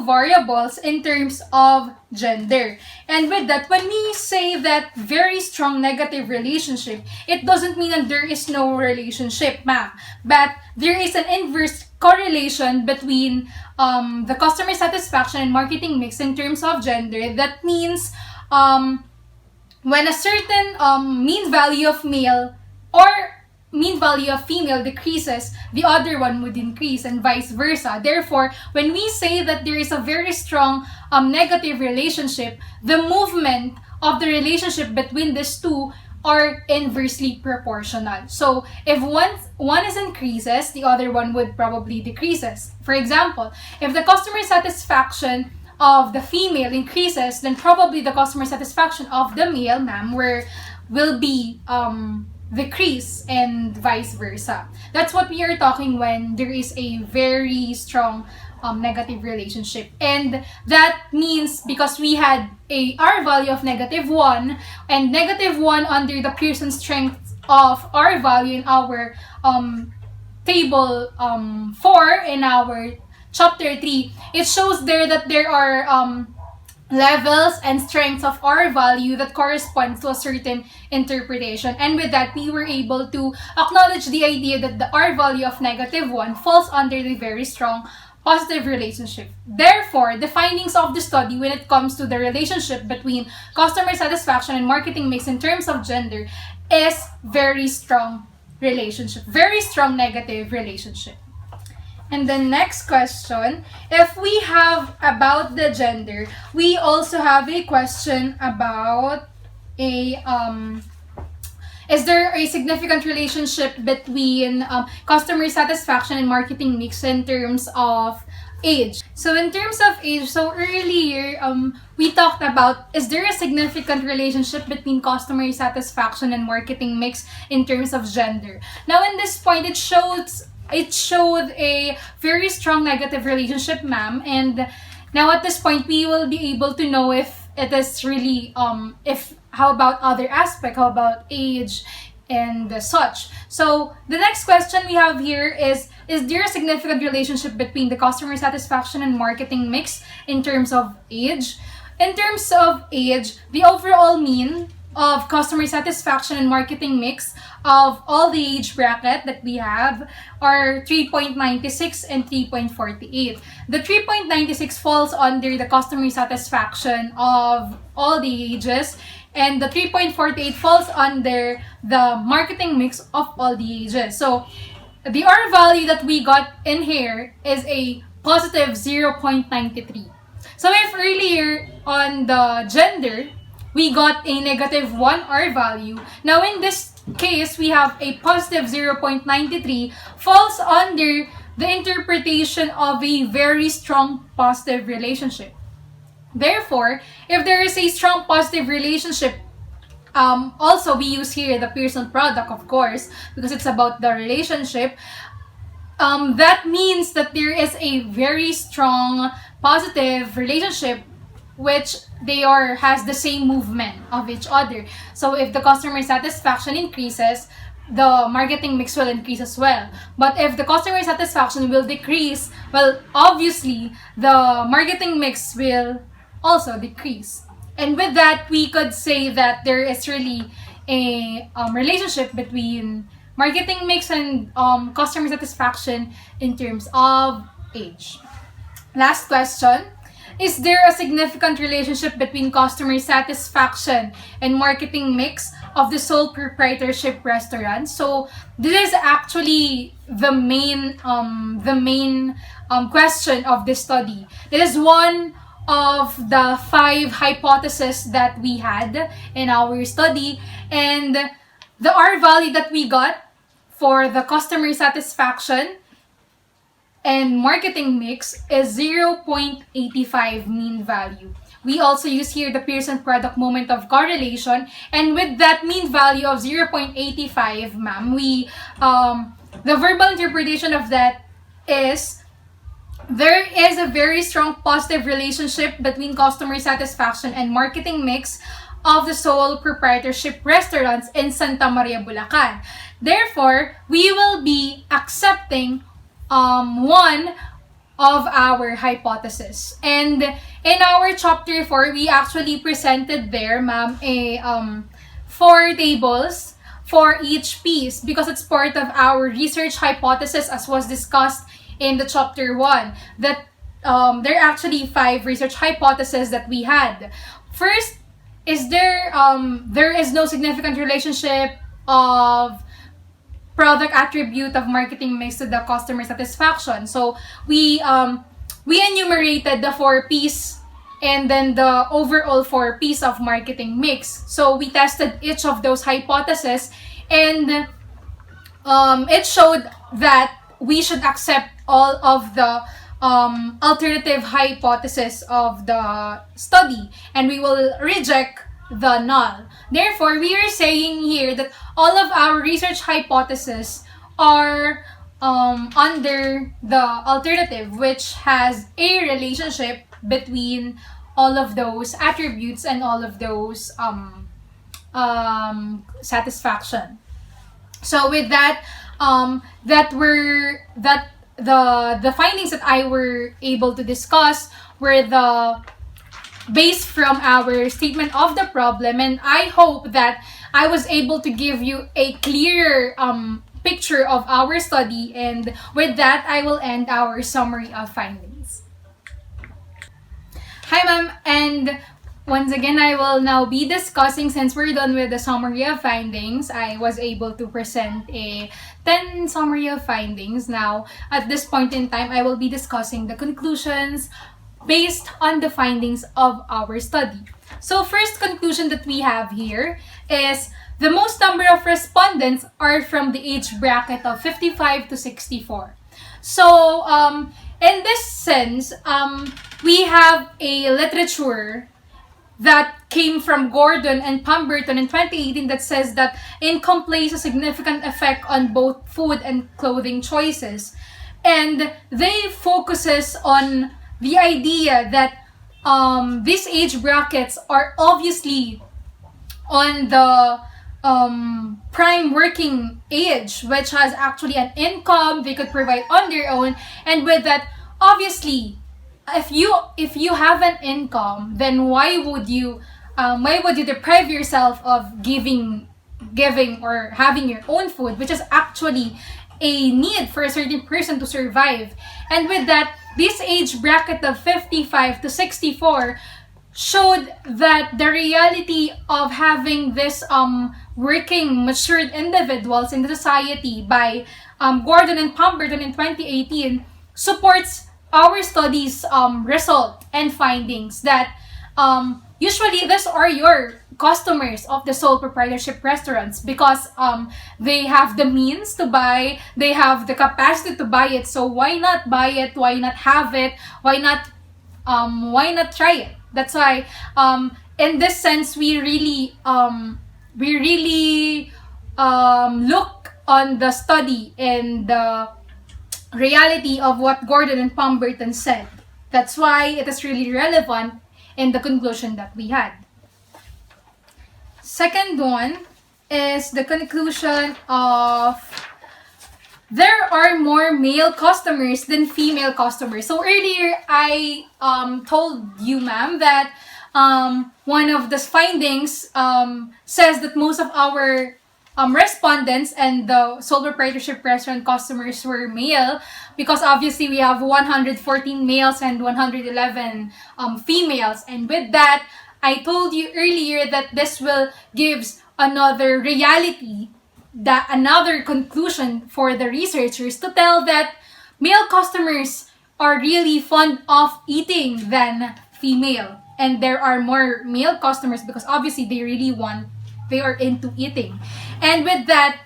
A: variables in terms of gender. And with that, when we say that very strong negative relationship, it doesn't mean that there is no relationship, ma'am. But there is an inverse correlation between the customer satisfaction and marketing mix in terms of gender. That means when a certain mean value of male or mean value of female decreases, the other one would increase, and vice versa. Therefore, when we say that there is a very strong negative relationship, the movement of the relationship between these two are inversely proportional. So if one is increases, the other one would probably decreases. For example, if the customer satisfaction of the female increases, then probably the customer satisfaction of the male, ma'am, will be decrease, and vice versa. That's what we are talking when there is a very strong negative relationship. And that means because we had a R value of -1 and -1 under the Pearson strength of R value in our table 4 in our chapter 3, it shows there that there are levels and strengths of R value that corresponds to a certain interpretation. And with that, we were able to acknowledge the idea that the R value of -1 falls under the very strong positive relationship. Therefore, the findings of the study when it comes to the relationship between customer satisfaction and marketing mix in terms of gender is very strong relationship, very strong negative relationship. And the next question, if we have about the gender, we also have a question about is there a significant relationship between customer satisfaction and marketing mix in terms of age? So in terms of age, so earlier we talked about, is there a significant relationship between customer satisfaction and marketing mix in terms of gender? Now in this point, it showed a very strong negative relationship, ma'am. And now at this point, we will be able to know if it is really, how about other aspect, how about age and such. So the next question we have here is there a significant relationship between the customer satisfaction and marketing mix in terms of age? In terms of age, the overall mean of customer satisfaction and marketing mix of all the age bracket that we have are 3.96 and 3.48. The 3.96 falls under the customer satisfaction of all the ages, and the 3.48 falls under the marketing mix of all the ages. So the R value that we got in here is a positive 0.93. So if earlier on the gender, we got a -1 R value, now in this case, we have a positive 0.93 falls under the interpretation of a very strong positive relationship. Therefore, if there is a strong positive relationship, also we use here the Pearson product, of course, because it's about the relationship. That means that there is a very strong positive relationship which has the same movement of each other. So if the customer satisfaction increases, the marketing mix will increase as well. But if the customer satisfaction will decrease, well, obviously, the marketing mix will also decrease. And with that, we could say that there is really a relationship between marketing mix and customer satisfaction in terms of age. Last question. Is there a significant relationship between customer satisfaction and marketing mix of the sole proprietorship restaurant? So this is actually the main question of this study. This is one of the 5 hypotheses that we had in our study, and the R value that we got for the customer satisfaction and marketing mix is 0.85 mean value. We also use here the Pearson product moment of correlation, and with that mean value of 0.85, ma'am, we the verbal interpretation of that is there is a very strong positive relationship between customer satisfaction and marketing mix of the sole proprietorship restaurants in Santa Maria, Bulacan. Therefore, we will be accepting one of our hypotheses. And in our chapter 4, we actually presented there, ma'am, a 4 tables for each piece because it's part of our research hypothesis as was discussed in the chapter 1. That there are actually 5 research hypotheses that we had. First, is there is no significant relationship of product attribute of marketing mix to the customer satisfaction. So we enumerated the 4 P's and then the overall 4 P's of marketing mix. So we tested each of those hypotheses, and it showed that we should accept all of the alternative hypothesis of the study, and we will reject the null. Therefore, we are saying here that all of our research hypotheses are under the alternative, which has a relationship between all of those attributes and all of those satisfaction. So with that, the findings that I were able to discuss were the based from our statement of the problem, and I hope that I was able to give you a clearer picture of our study, and with that I will end our summary of findings. Hi ma'am, and once again I will now be discussing, since we're done with the summary of findings, I was able to present a 10 summary of findings. Now at this point in time I will be discussing the conclusions based on the findings of our study. So first conclusion that we have here is the most number of respondents are from the age bracket of 55 to 64. So in this sense, we have a literature that came from Gordon and Pemberton in 2018 that says that income plays a significant effect on both food and clothing choices. And they focuses on the idea that these age brackets are obviously on the prime working age, which has actually an income they could provide on their own. And with that, obviously, if you have an income, then why would you deprive yourself of giving or having your own food, which is actually a need for a certain person to survive? And with that, this age bracket of 55 to 64 showed that the reality of having this working matured individuals in the society by Gordon and Pemberton in 2018 supports our study's result and findings that usually these are your customers of the sole proprietorship restaurants because they have the means to buy, they have the capacity to buy it. So why not buy it? Why not have it? Why not try it? That's why in this sense we really look on the study and the reality of what Gordon and Pemberton said. That's why it is really relevant in the conclusion that we had. Second one is the conclusion of there are more male customers than female customers. So earlier, I told you, ma'am, that one of the findings says that most of our respondents and the sole proprietorship restaurant customers were male, because obviously we have 114 males and 111 females. And with that, I told you earlier that this will gives another reality, that another conclusion for the researchers to tell that male customers are really fond of eating than female, and there are more male customers because obviously they are into eating. And with that,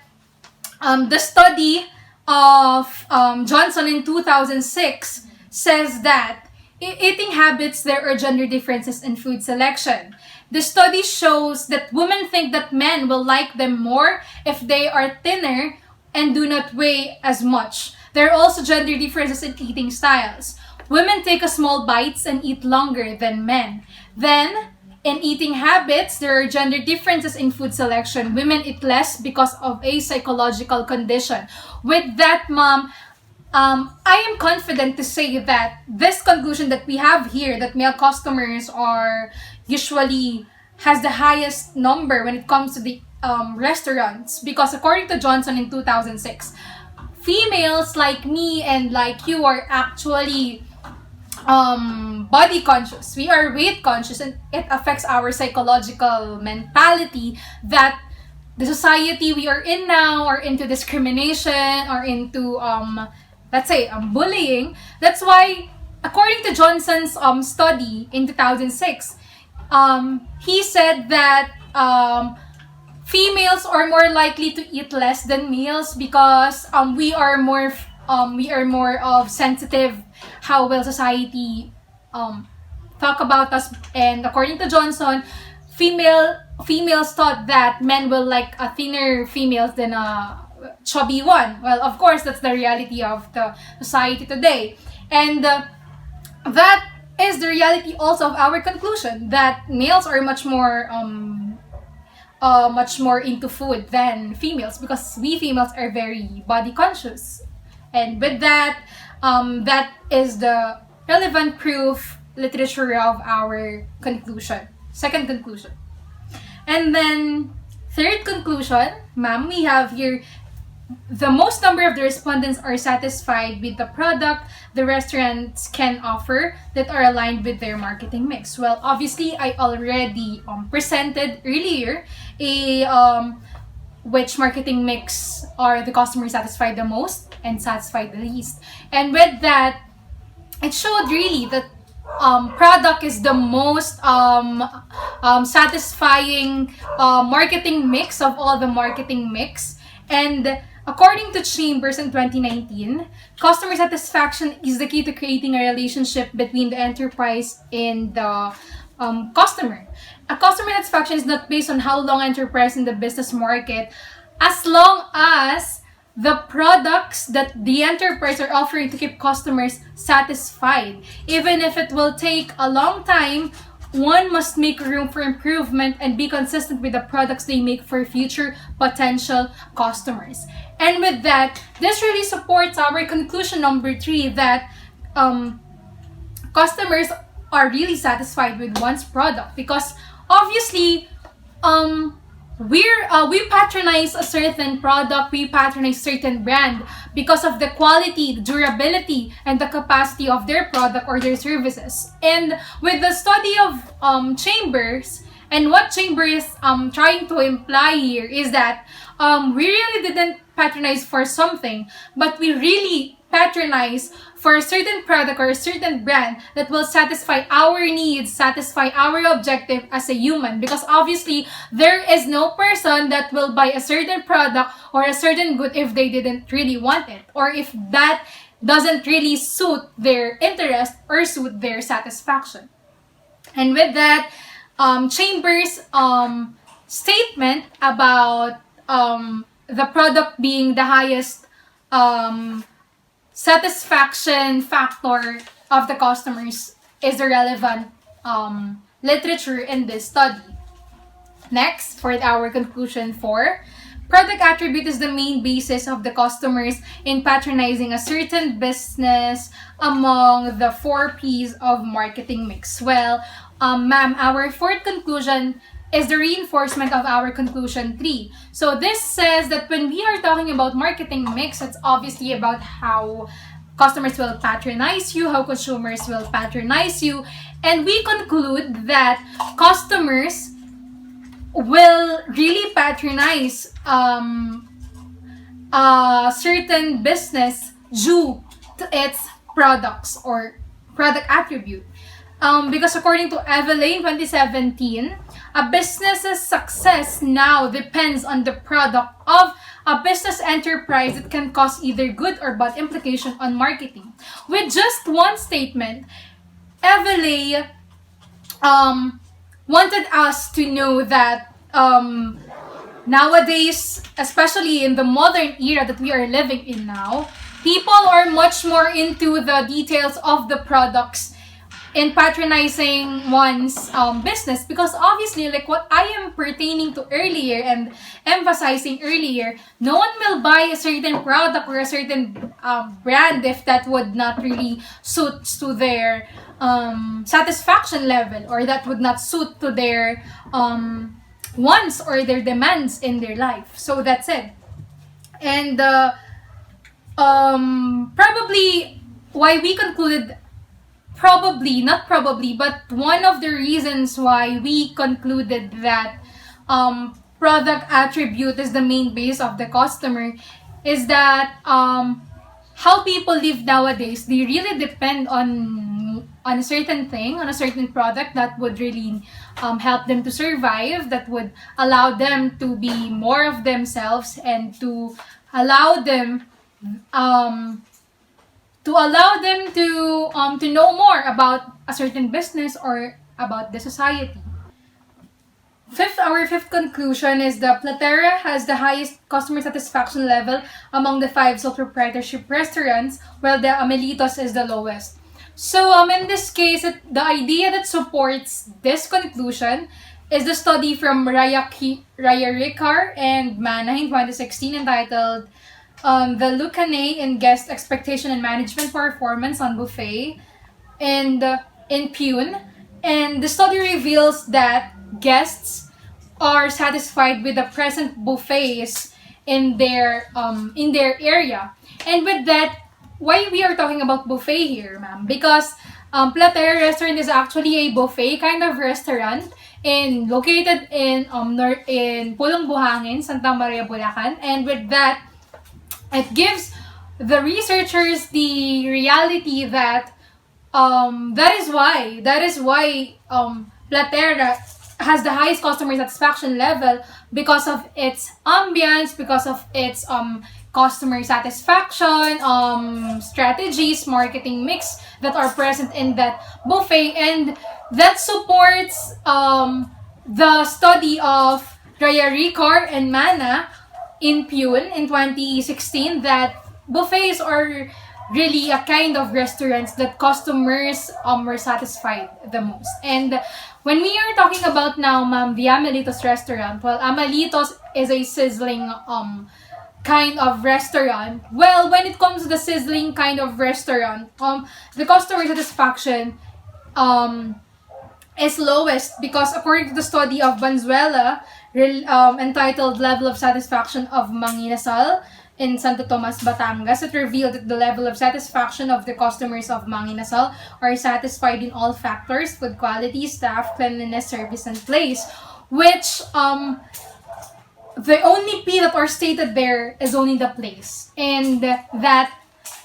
A: the study of Johnson in 2006 says that eating habits, there are gender differences in food selection. The study shows that women think that men will like them more if they are thinner and do not weigh as much. There are also gender differences in eating styles. Women take a small bites and eat longer than men. Then, in eating habits, there are gender differences in food selection. Women eat less because of a psychological condition. With that, mom, I am confident to say that this conclusion that we have here, that male customers are usually has the highest number when it comes to the restaurants, because according to Johnson in 2006, females like me and like you are actually body conscious. We are weight conscious, and it affects our psychological mentality that the society we are in now are into discrimination or into let's say bullying. That's why, according to Johnson's study in 2006, he said that females are more likely to eat less than males because we are more of sensitive how will society talk about us. And according to Johnson, females thought that men will like a thinner females than a chubby one. Well, of course, that's the reality of the society today, and that is the reality also of our conclusion that males are much more into food than females, because we females are very body conscious. And with that, that is the relevant proof literature of our conclusion. Second conclusion. And then third conclusion, ma'am, we have here the most number of the respondents are satisfied with the product the restaurants can offer that are aligned with their marketing mix. Well, obviously, I already presented earlier which marketing mix are the customers satisfied the most and satisfied the least. And with that, it showed really that product is the most satisfying marketing mix of all the marketing mix. And according to Chambers in 2019, customer satisfaction is the key to creating a relationship between the enterprise and the customer. A customer satisfaction is not based on how long enterprise in the business market, as long as the products that the enterprise are offering to keep customers satisfied. Even if it will take a long time, one must make room for improvement and be consistent with the products they make for future potential customers. And with that, this really supports our conclusion number 3 that customers are really satisfied with one's product, because obviously we patronize a certain product, we patronize certain brand because of the quality, the durability, and the capacity of their product or their services. And with the study of Chambers, and what Chambers is trying to imply here is that we really didn't patronize for something, but we really patronize for a certain product or a certain brand that will satisfy our needs, satisfy our objective as a human. Because obviously, there is no person that will buy a certain product or a certain good if they didn't really want it, or if that doesn't really suit their interest or suit their satisfaction. And with that, Chambers' statement about the product being the highest satisfaction factor of the customers is the relevant literature in this study. Next, for our conclusion 4, product attribute is the main basis of the customers in patronizing a certain business among the 4 P's of marketing mix. Well, ma'am, our fourth conclusion is the reinforcement of our conclusion 3. So this says that when we are talking about marketing mix, it's obviously about how customers will patronize you, how consumers will patronize you, and we conclude that customers will really patronize a certain business due to its products or product attribute. Because according to Evelyn 2017, a business's success now depends on the product of a business enterprise that can cause either good or bad implication on marketing. With just one statement, Evelyn wanted us to know that nowadays, especially in the modern era that we are living in now, people are much more into the details of the products in patronizing one's business, because obviously, like what I am pertaining to earlier and emphasizing earlier, no one will buy a certain product or a certain brand if that would not really suit to their satisfaction level, or that would not suit to their wants or their demands in their life. So that's it. And probably why we concluded, but one of the reasons why we concluded that product attribute is the main base of the customer is that how people live nowadays, they really depend on a certain thing, on a certain product that would really help them to survive, that would allow them to be more of themselves and to allow them to know more about a certain business or about the society. Our fifth conclusion is the Platera has the highest customer satisfaction level among the 5 sole proprietorship restaurants, while the Amelitos is the lowest. So in this case, the idea that supports this conclusion is the study from Ricard and Mana in 2016 entitled The Lucane in Guest Expectation and Management Performance on Buffet and in Pune. And the study reveals that guests are satisfied with the present buffets in their area. And with that, why we are talking about buffet here, ma'am? Because Platera Restaurant is actually a buffet kind of restaurant located in Pulong Buhangin, Santa Maria, Bulacan. And with that, it gives the researchers the reality that that is why Platera has the highest customer satisfaction level, because of its ambience, because of its customer satisfaction strategies, marketing mix that are present in that buffet, and that supports the study of Ricard and Mana in Pune in 2016 that buffets are really a kind of restaurants that customers were satisfied the most. And when we are talking about now, ma'am, the Amelitos restaurant, well, Amelitos is a sizzling kind of restaurant. Well, when it comes to the sizzling kind of restaurant, the customer satisfaction is lowest, because according to the study of Banzuela entitled Level of Satisfaction of Manginasal in Santo Tomas, Batangas, it revealed that the level of satisfaction of the customers of Manginasal are satisfied in all factors: food quality, staff, cleanliness, service, and place, which the only P that are stated there is only the place, and that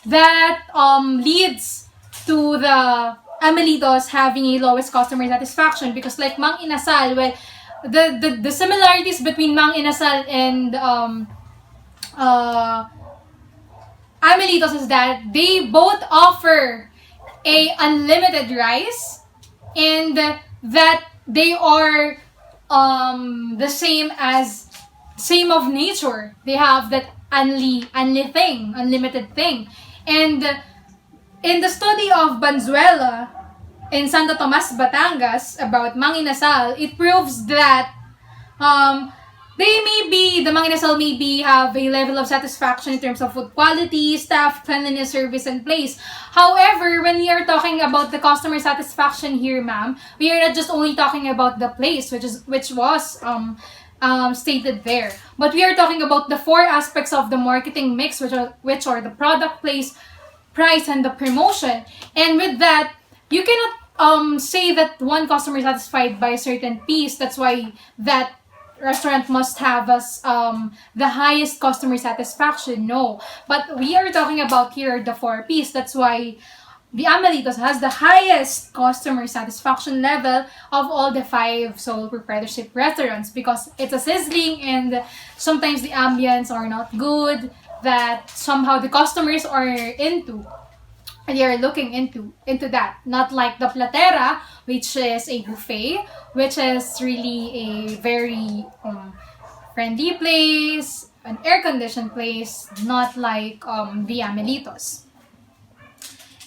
A: leads to the Amelitos having a lowest customer satisfaction, because like Mang Inasal, well, the similarities between Mang Inasal and Amelitos is that they both offer a unlimited rice, and that they are the same of nature. They have that unlimited thing. And in the study of Banzuela in Santo Tomas, Batangas about Mang Inasal, it proves that The mga inasal maybe have a level of satisfaction in terms of food quality, staff, cleanliness, service, and place. However, when we are talking about the customer satisfaction here, ma'am, we are not just only talking about the place, which was stated there, but we are talking about the 4 aspects of the marketing mix, which are the product, place, price, and the promotion. And with that, you cannot say that one customer is satisfied by a certain piece. That's why that restaurant must have the highest customer satisfaction. No, but we are talking about here the 4 P's. That's why the Amelitos has the highest customer satisfaction level of all the 5 sole proprietorship restaurants, because it's a sizzling and sometimes the ambience are not good, that somehow the customers are into. They are looking into that. Not like the Platera, which is a buffet, which is really a very friendly place, an air-conditioned place, not like the Amelitos.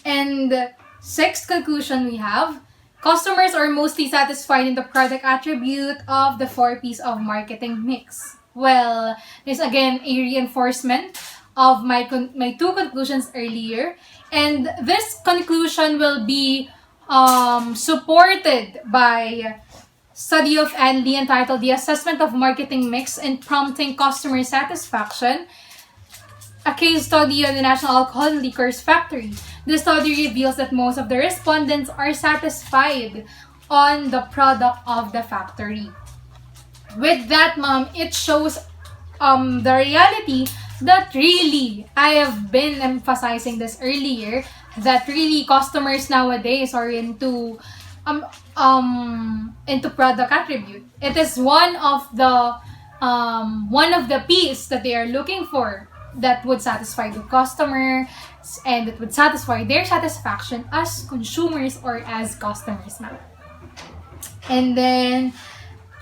A: And 6th conclusion we have, customers are mostly satisfied in the product attribute of the 4 P's of marketing mix. Well, this again a reinforcement of my 2 conclusions earlier. And this conclusion will be supported by study of Anli entitled The Assessment of Marketing Mix in Prompting Customer Satisfaction, a case study on the National Alcohol and Liquors Factory. The study reveals that most of the respondents are satisfied on the product of the factory. With that, ma'am, it shows the reality that really, I have been emphasizing this earlier, that really customers nowadays are into product attribute. It is one of the P's that they are looking for, that would satisfy the customer and that would satisfy their satisfaction as consumers or as customers, ma'am. And then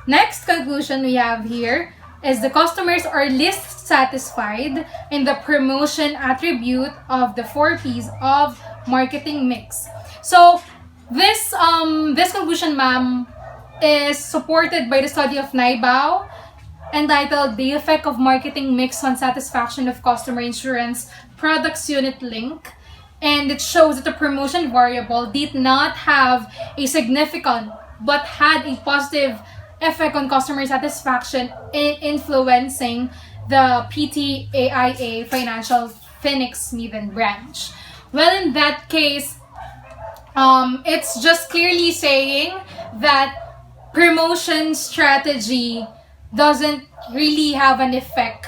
A: next conclusion we have here is the customers are least satisfied in the promotion attribute of the 4 P's of marketing mix. So this conclusion, ma'am, is supported by the study of Naibao entitled The Effect of Marketing Mix on Satisfaction of Customer Insurance Products Unit Link. And it shows that the promotion variable did not have a significant but had a positive effect on customer satisfaction in influencing the PTAIA Financial Phoenix Smithen branch. Well, in that case, it's just clearly saying that promotion strategy doesn't really have an effect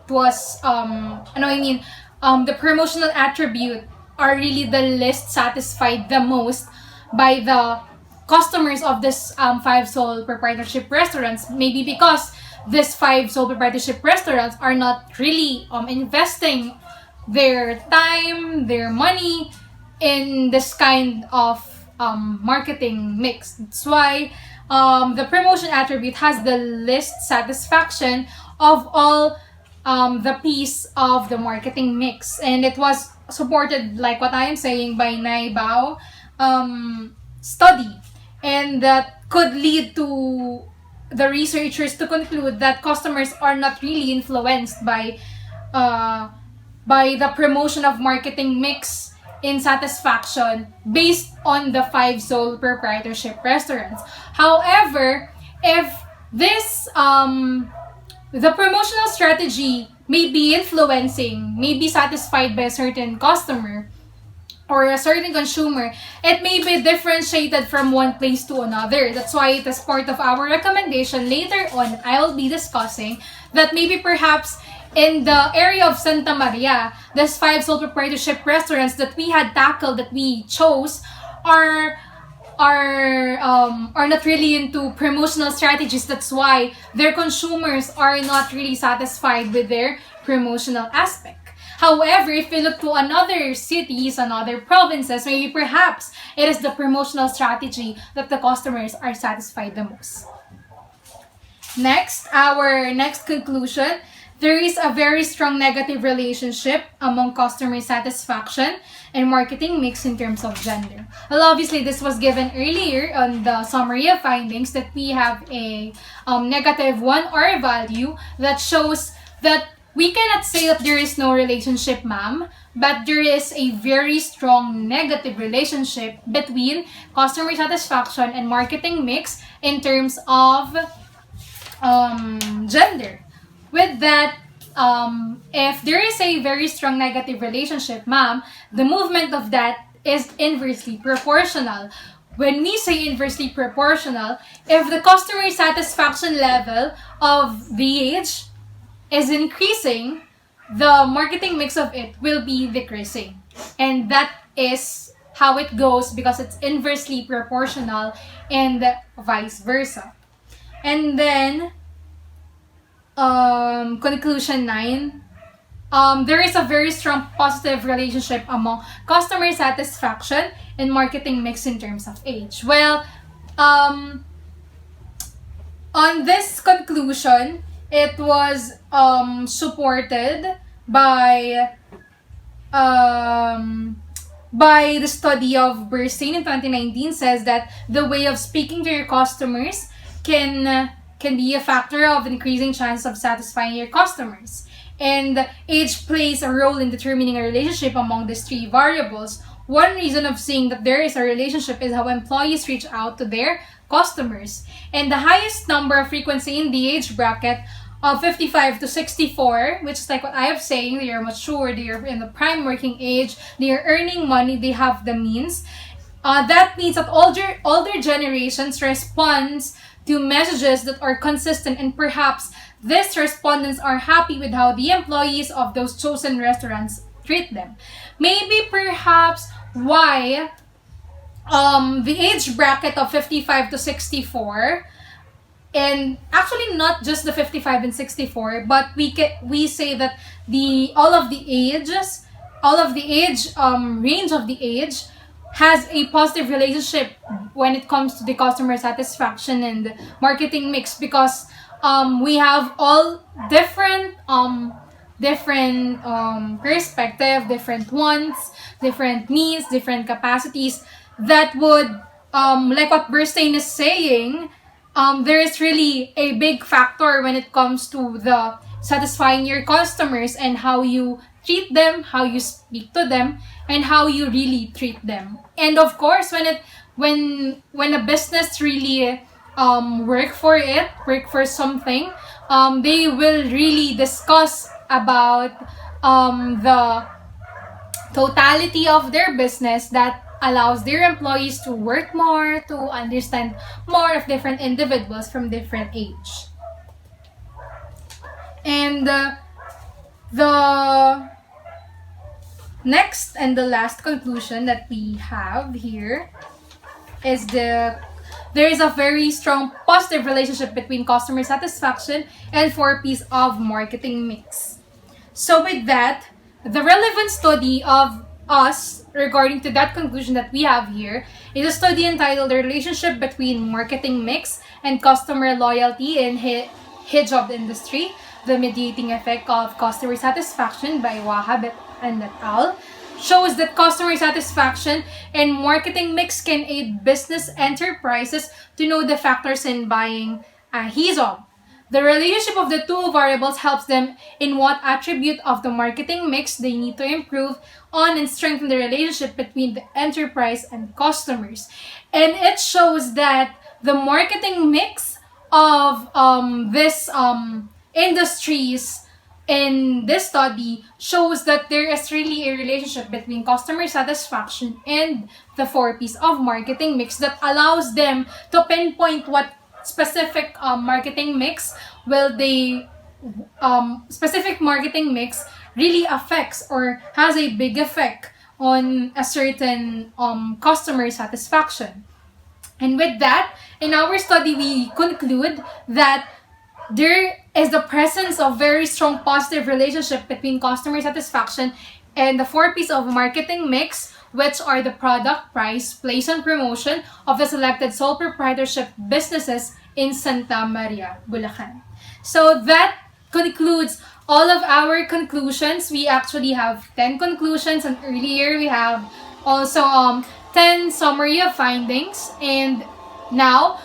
A: to us. The promotional attribute are really the least satisfied the most by the customers of this 5 sole proprietorship restaurants. Maybe because these 5 sole proprietorship restaurants are not really investing their time, their money in this kind of marketing mix. That's why the promotion attribute has the least satisfaction of all the piece of the marketing mix. And it was supported, like what I am saying, by Naibao study. And that could lead to the researchers to conclude that customers are not really influenced by the promotion of marketing mix in satisfaction based on the 5 sole proprietorship restaurants. However, if this the promotional strategy may be influencing, may be satisfied by a certain customer or a certain consumer, it may be differentiated from one place to another. That's why it is part of our recommendation. Later on, I will be discussing that maybe perhaps in the area of Santa Maria, these 5 sole proprietorship restaurants that we had tackled, that we chose, are not really into promotional strategies. That's why their consumers are not really satisfied with their promotional aspect. However, if we look to another cities, another provinces, maybe perhaps it is the promotional strategy that the customers are satisfied the most. Next, our next conclusion, there is a very strong negative relationship among customer satisfaction and marketing mix in terms of gender. Well, obviously, this was given earlier on the summary of findings that we have a negative 1 R value that shows that we cannot say that there is no relationship, ma'am, but there is a very strong negative relationship between customer satisfaction and marketing mix in terms of gender. With that, if there is a very strong negative relationship, ma'am, the movement of that is inversely proportional. When we say inversely proportional, if the customer satisfaction level of the age is increasing, the marketing mix of it will be decreasing. And that is how it goes because it's inversely proportional and vice versa. And then, conclusion 9, there is a very strong positive relationship among customer satisfaction and marketing mix in terms of age. Well, on this conclusion, it was supported by the study of Bernstein in 2019 says that the way of speaking to your customers can be a factor of increasing chance of satisfying your customers. And age plays a role in determining a relationship among these three variables. One reason of saying that there is a relationship is how employees reach out to their customers. And the highest number of frequency in the age bracket of 55 to 64, which is like what I have saying, they are mature, they are in the prime working age, they are earning money, they have the means. That means that older generations responds to messages that are consistent, and perhaps these respondents are happy with how the employees of those chosen restaurants treat them. Maybe perhaps why the age bracket of 55 to 64, and actually not just the 55 and 64, but we say that all of the age range of the age has a positive relationship when it comes to the customer satisfaction and marketing mix, because we have all different perspective, different wants, different needs, different capacities that would like what Bernstein is saying, there is really a big factor when it comes to the satisfying your customers and how you treat them, how you speak to them, and how you really treat them. And of course, when a business really work for something, they will really discuss about the totality of their business that allows their employees to work more, to understand more of different individuals from different age. And the next and the last conclusion that we have here is there is a very strong positive relationship between customer satisfaction and 4 P's of marketing mix. So with that, the relevant study of us regarding to that conclusion that we have here is a study entitled The Relationship Between Marketing Mix and Customer Loyalty in Hijab Industry, The Mediating Effect of Customer Satisfaction by Wahab and al. Shows that customer satisfaction and marketing mix can aid business enterprises to know the factors in buying a hijab. The relationship of the two variables helps them in what attribute of the marketing mix they need to improve on and strengthen the relationship between the enterprise and customers. And it shows that the marketing mix of this industries in this study shows that there is really a relationship between customer satisfaction and the 4 P's of marketing mix that allows them to pinpoint what specific marketing mix specific marketing mix really affects or has a big effect on a certain customer satisfaction. And with that, in our study, we conclude that there is the presence of very strong positive relationship between customer satisfaction and the 4 P's of marketing mix, which are the product, price, place, and promotion of the selected sole proprietorship businesses in Santa Maria, Bulacan. So that concludes all of our conclusions. We actually have 10 conclusions, and earlier we have also 10 summary of findings. And now,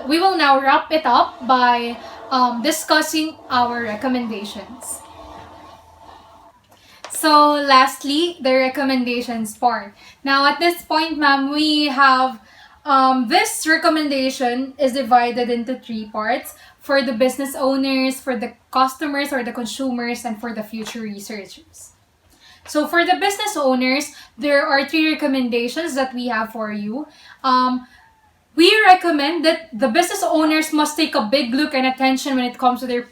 A: we will now wrap it up by discussing our recommendations. So lastly, the recommendations part. Now at this point, ma'am, we have this recommendation is divided into 3 parts: for the business owners, for the customers or the consumers, and for the future researchers. So for the business owners, there are 3 recommendations that we have for you. We recommend that the business owners must take a big look and attention when it comes to their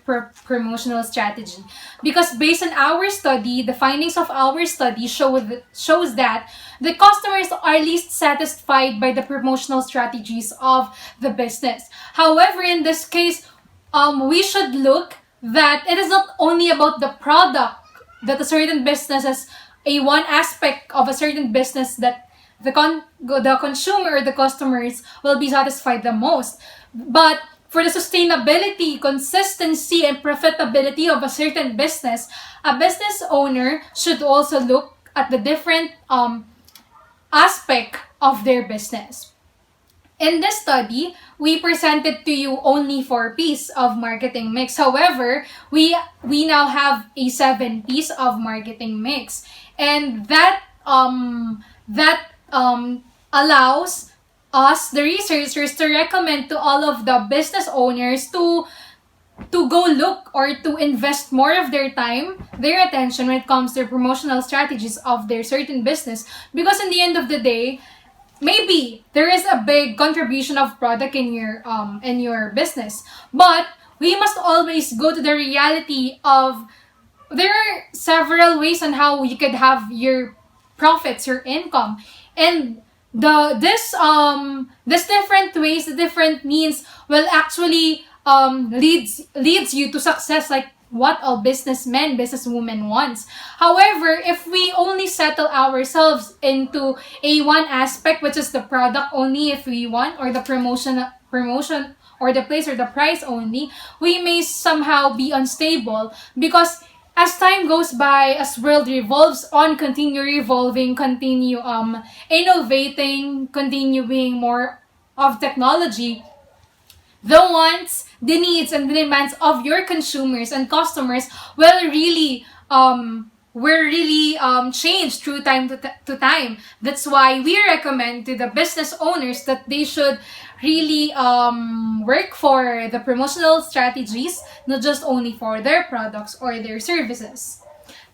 A: promotional strategy. Because based on our study, the findings of our study shows that the customers are least satisfied by the promotional strategies of the business. However, in this case, we should look that it is not only about the product that a certain business has, a one aspect of a certain business that the consumer or the customers will be satisfied the most. But for the sustainability, consistency, and profitability of a certain business, a business owner should also look at the different aspect of their business. In this study, we presented to you only 4 pieces of marketing mix. However, we now have a 7 piece of marketing mix, and that allows us, the researchers, to recommend to all of the business owners to go look or to invest more of their time, their attention when it comes to promotional strategies of their certain business. Because in the end of the day, maybe there is a big contribution of product in your business, but we must always go to the reality of there are several ways on how you could have your profits, your income, and this different ways, the different means will actually leads you to success, like what all businessmen, businesswomen wants. However, if we only settle ourselves into a one aspect, which is the product only, if we want, or the promotion or the place or the price only, we may somehow be unstable, because as time goes by, as world revolves on, continue revolving, continue innovating, continue being more of technology, the wants, the needs, and the demands of your consumers and customers will really change through time to time. That's why we recommend to the business owners that they should really work for the promotional strategies, not just only for their products or their services.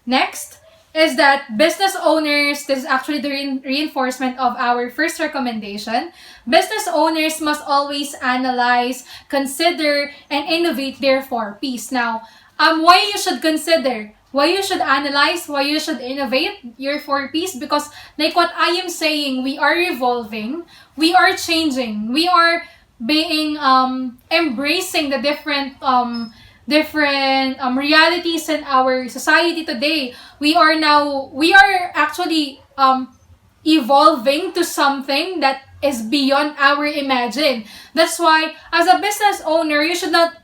A: Next is that business owners, this is actually the reinforcement of our first recommendation, business owners must always analyze, consider, and innovate their 4 P's. Now, why you should consider, why you should analyze, why you should innovate your 4 P's? Because like what I am saying, we are evolving, we are changing, we are being embracing the different realities in our society today. We are actually evolving to something that is beyond our imagine. That's why as a business owner, you should not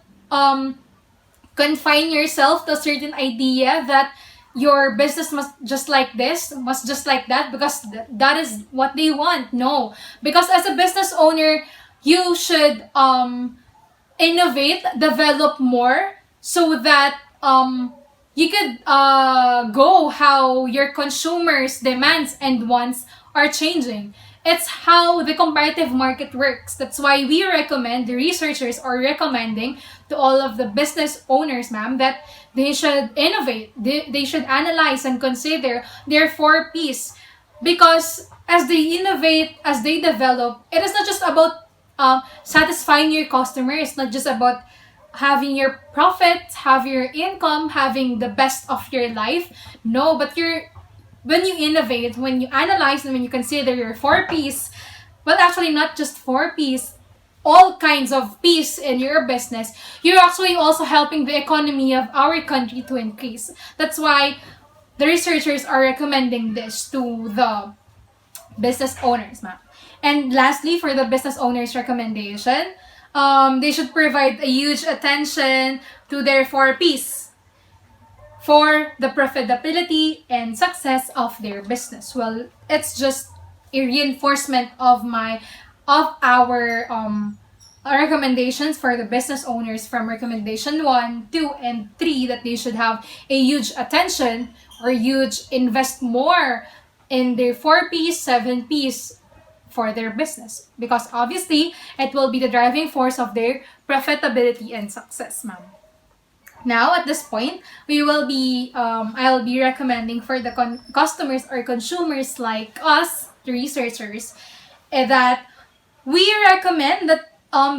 A: confine yourself to a certain idea that your business must just like this, must just like that, because that is what they want. No, because as a business owner, you should innovate, develop more, so that you could go how your consumers' demands and wants are changing. It's how the competitive market works. That's why we recommend, the researchers are recommending to all of the business owners, ma'am, that they should innovate, they should analyze and consider their 4 P's. Because as they innovate, as they develop, it is not just about satisfying your customer. It's not just about having your profit, have your income, having the best of your life. No, but when you innovate, when you analyze, and when you consider your 4 P's, well, actually not just 4 P's, all kinds of P's in your business, you're actually also helping the economy of our country to increase. That's why the researchers are recommending this to the business owners, ma'am. And lastly, for the business owners recommendation, They should provide a huge attention to their 4Ps for the profitability and success of their business. Well, it's just a reinforcement of our recommendations for the business owners from recommendation 1, 2, and 3, that they should have a huge attention or huge invest more in their 4Ps, 7Ps for their business, because obviously it will be the driving force of their profitability and success, ma'am. Now, at this point, I'll be recommending for the customers or consumers like us, the researchers, that we recommend that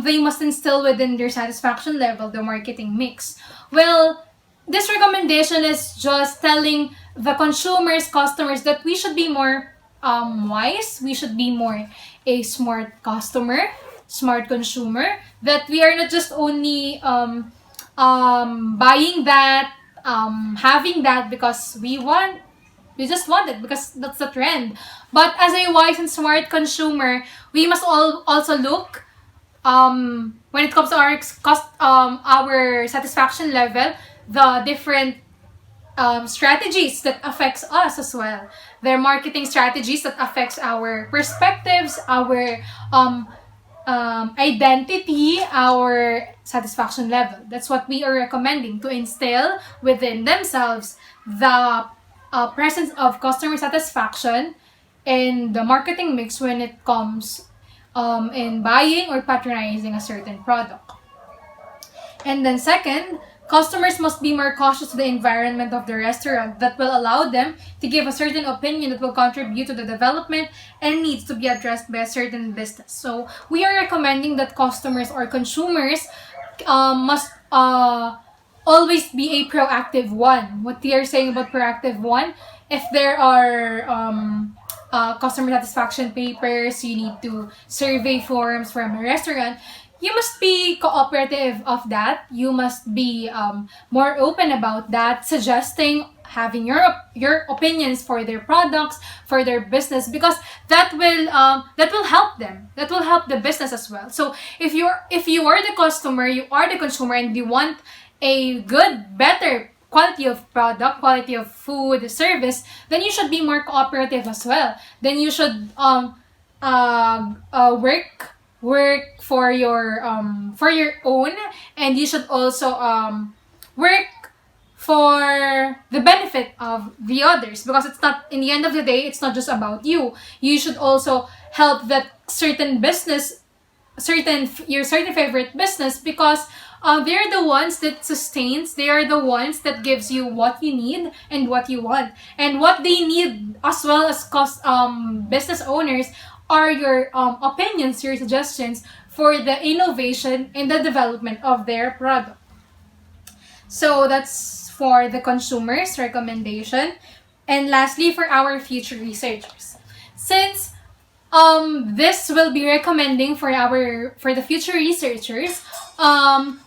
A: they must instill within their satisfaction level the marketing mix. Well, this recommendation is just telling the consumers, customers, that we should be more wise, we should be more a smart customer, smart consumer, that we are not just only buying that, having that because we just want it because that's the trend. But as a wise and smart consumer, we must also look when it comes to our satisfaction level, the different strategies that affects us as well. Their marketing strategies that affects our perspectives, our identity, our satisfaction level. That's what we are recommending, to instill within themselves the presence of customer satisfaction in the marketing mix when it comes in buying or patronizing a certain product. And then second, customers must be more cautious to the environment of the restaurant that will allow them to give a certain opinion that will contribute to the development and needs to be addressed by a certain business. So we are recommending that customers or consumers must always be a proactive one. What they are saying about proactive one, if there are customer satisfaction papers, you need to survey forms from a restaurant, you must be cooperative of that. You must be more open about that, suggesting, having your opinions for their products, for their business, because that will help them. That will help the business as well. So if you are the customer, you are the consumer, and you want a good, better quality of product, quality of food, service, then you should be more cooperative as well. Then you should work for your own, and you should also work for the benefit of the others, because it's not, in the end of the day, it's not just about you. You should also help that certain business, your certain favorite business, because they're the ones that sustains, they are the ones that gives you what you need and what you want. And what they need as well as business owners are your opinions, your suggestions for the innovation and the development of their product. So that's for the consumers' recommendation. And lastly, for our future researchers. Since this will be recommending for the future researchers,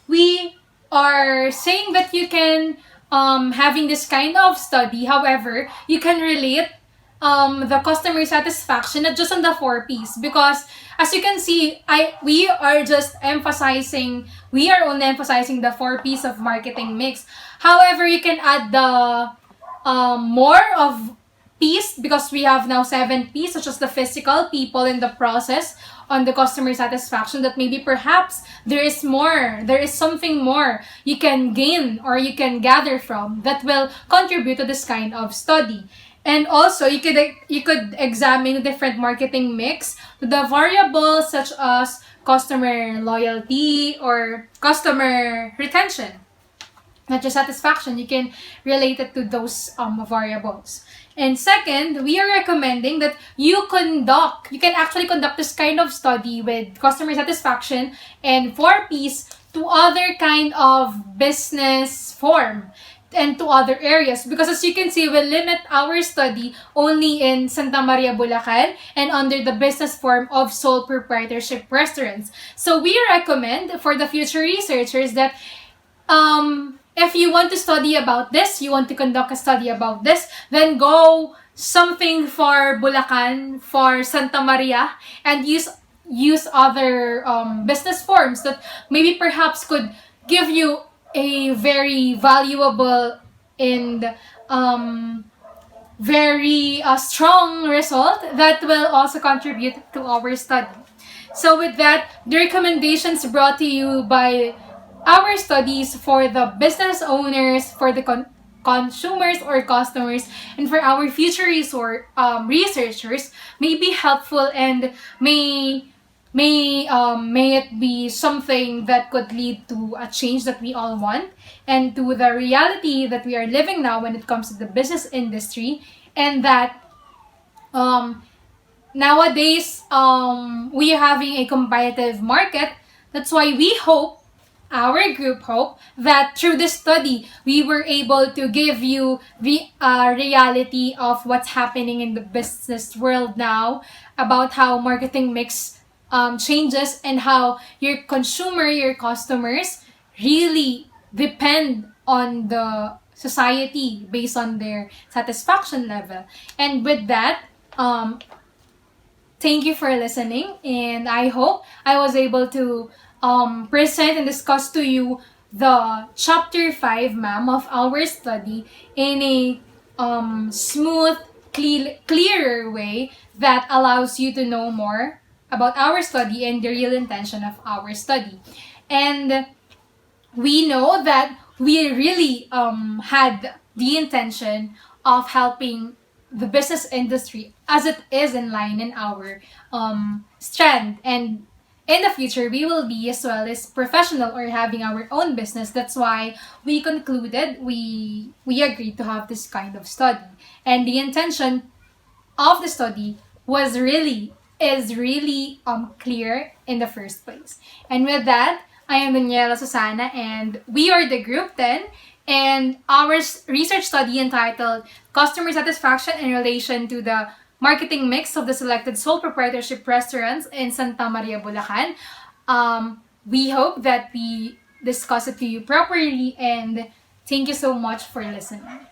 A: we are saying that you can having this kind of study. However, you can relate the customer satisfaction not just on the 4Ps, because as you can see, we are only emphasizing the 4Ps of marketing mix. However, you can add the more of Ps, because we have now 7 Ps, such as the physical, people, and the process on the customer satisfaction, that maybe perhaps there is something more you can gain or you can gather from that will contribute to this kind of study. And also, you could examine different marketing mix, the variables such as customer loyalty or customer retention, not just satisfaction. You can relate it to those variables. And second, we are recommending that you can actually conduct this kind of study with customer satisfaction and 4Ps to other kind of business form and to other areas, because as you can see, we'll limit our study only in Santa Maria, Bulacan, and under the business form of sole proprietorship restaurants. So we recommend for the future researchers that if you want to study about this, you want to conduct a study about this, then go something for Bulacan, for Santa Maria, and use use other business forms that maybe perhaps could give you a very valuable and very strong result that will also contribute to our study. So with that, the recommendations brought to you by our studies for the business owners, for the consumers or customers, and for our future researchers may be helpful and may it be something that could lead to a change that we all want and to the reality that we are living now when it comes to the business industry, and that nowadays we are having a competitive market. That's why we hope, our group hope, that through this study we were able to give you the reality of what's happening in the business world now, about how marketing mix changes and how your consumer, your customers really depend on the society based on their satisfaction level. And with that, thank you for listening, and I hope I was able to present and discuss to you the chapter 5, ma'am, of our study in a smooth, clearer way that allows you to know more about our study and the real intention of our study. And we know that we really had the intention of helping the business industry as it is in line in our strand, and in the future we will be as well as professional or having our own business. That's why we concluded, we agreed to have this kind of study, and the intention of the study is really clear in the first place. And with that, I am Daniella, Susana, and we are the Group 10, and our research study entitled Customer Satisfaction in Relation to the Marketing Mix of the Selected Sole Proprietorship Restaurants in Santa Maria, Bulacan. We hope that we discuss it to you properly, and thank you so much for listening.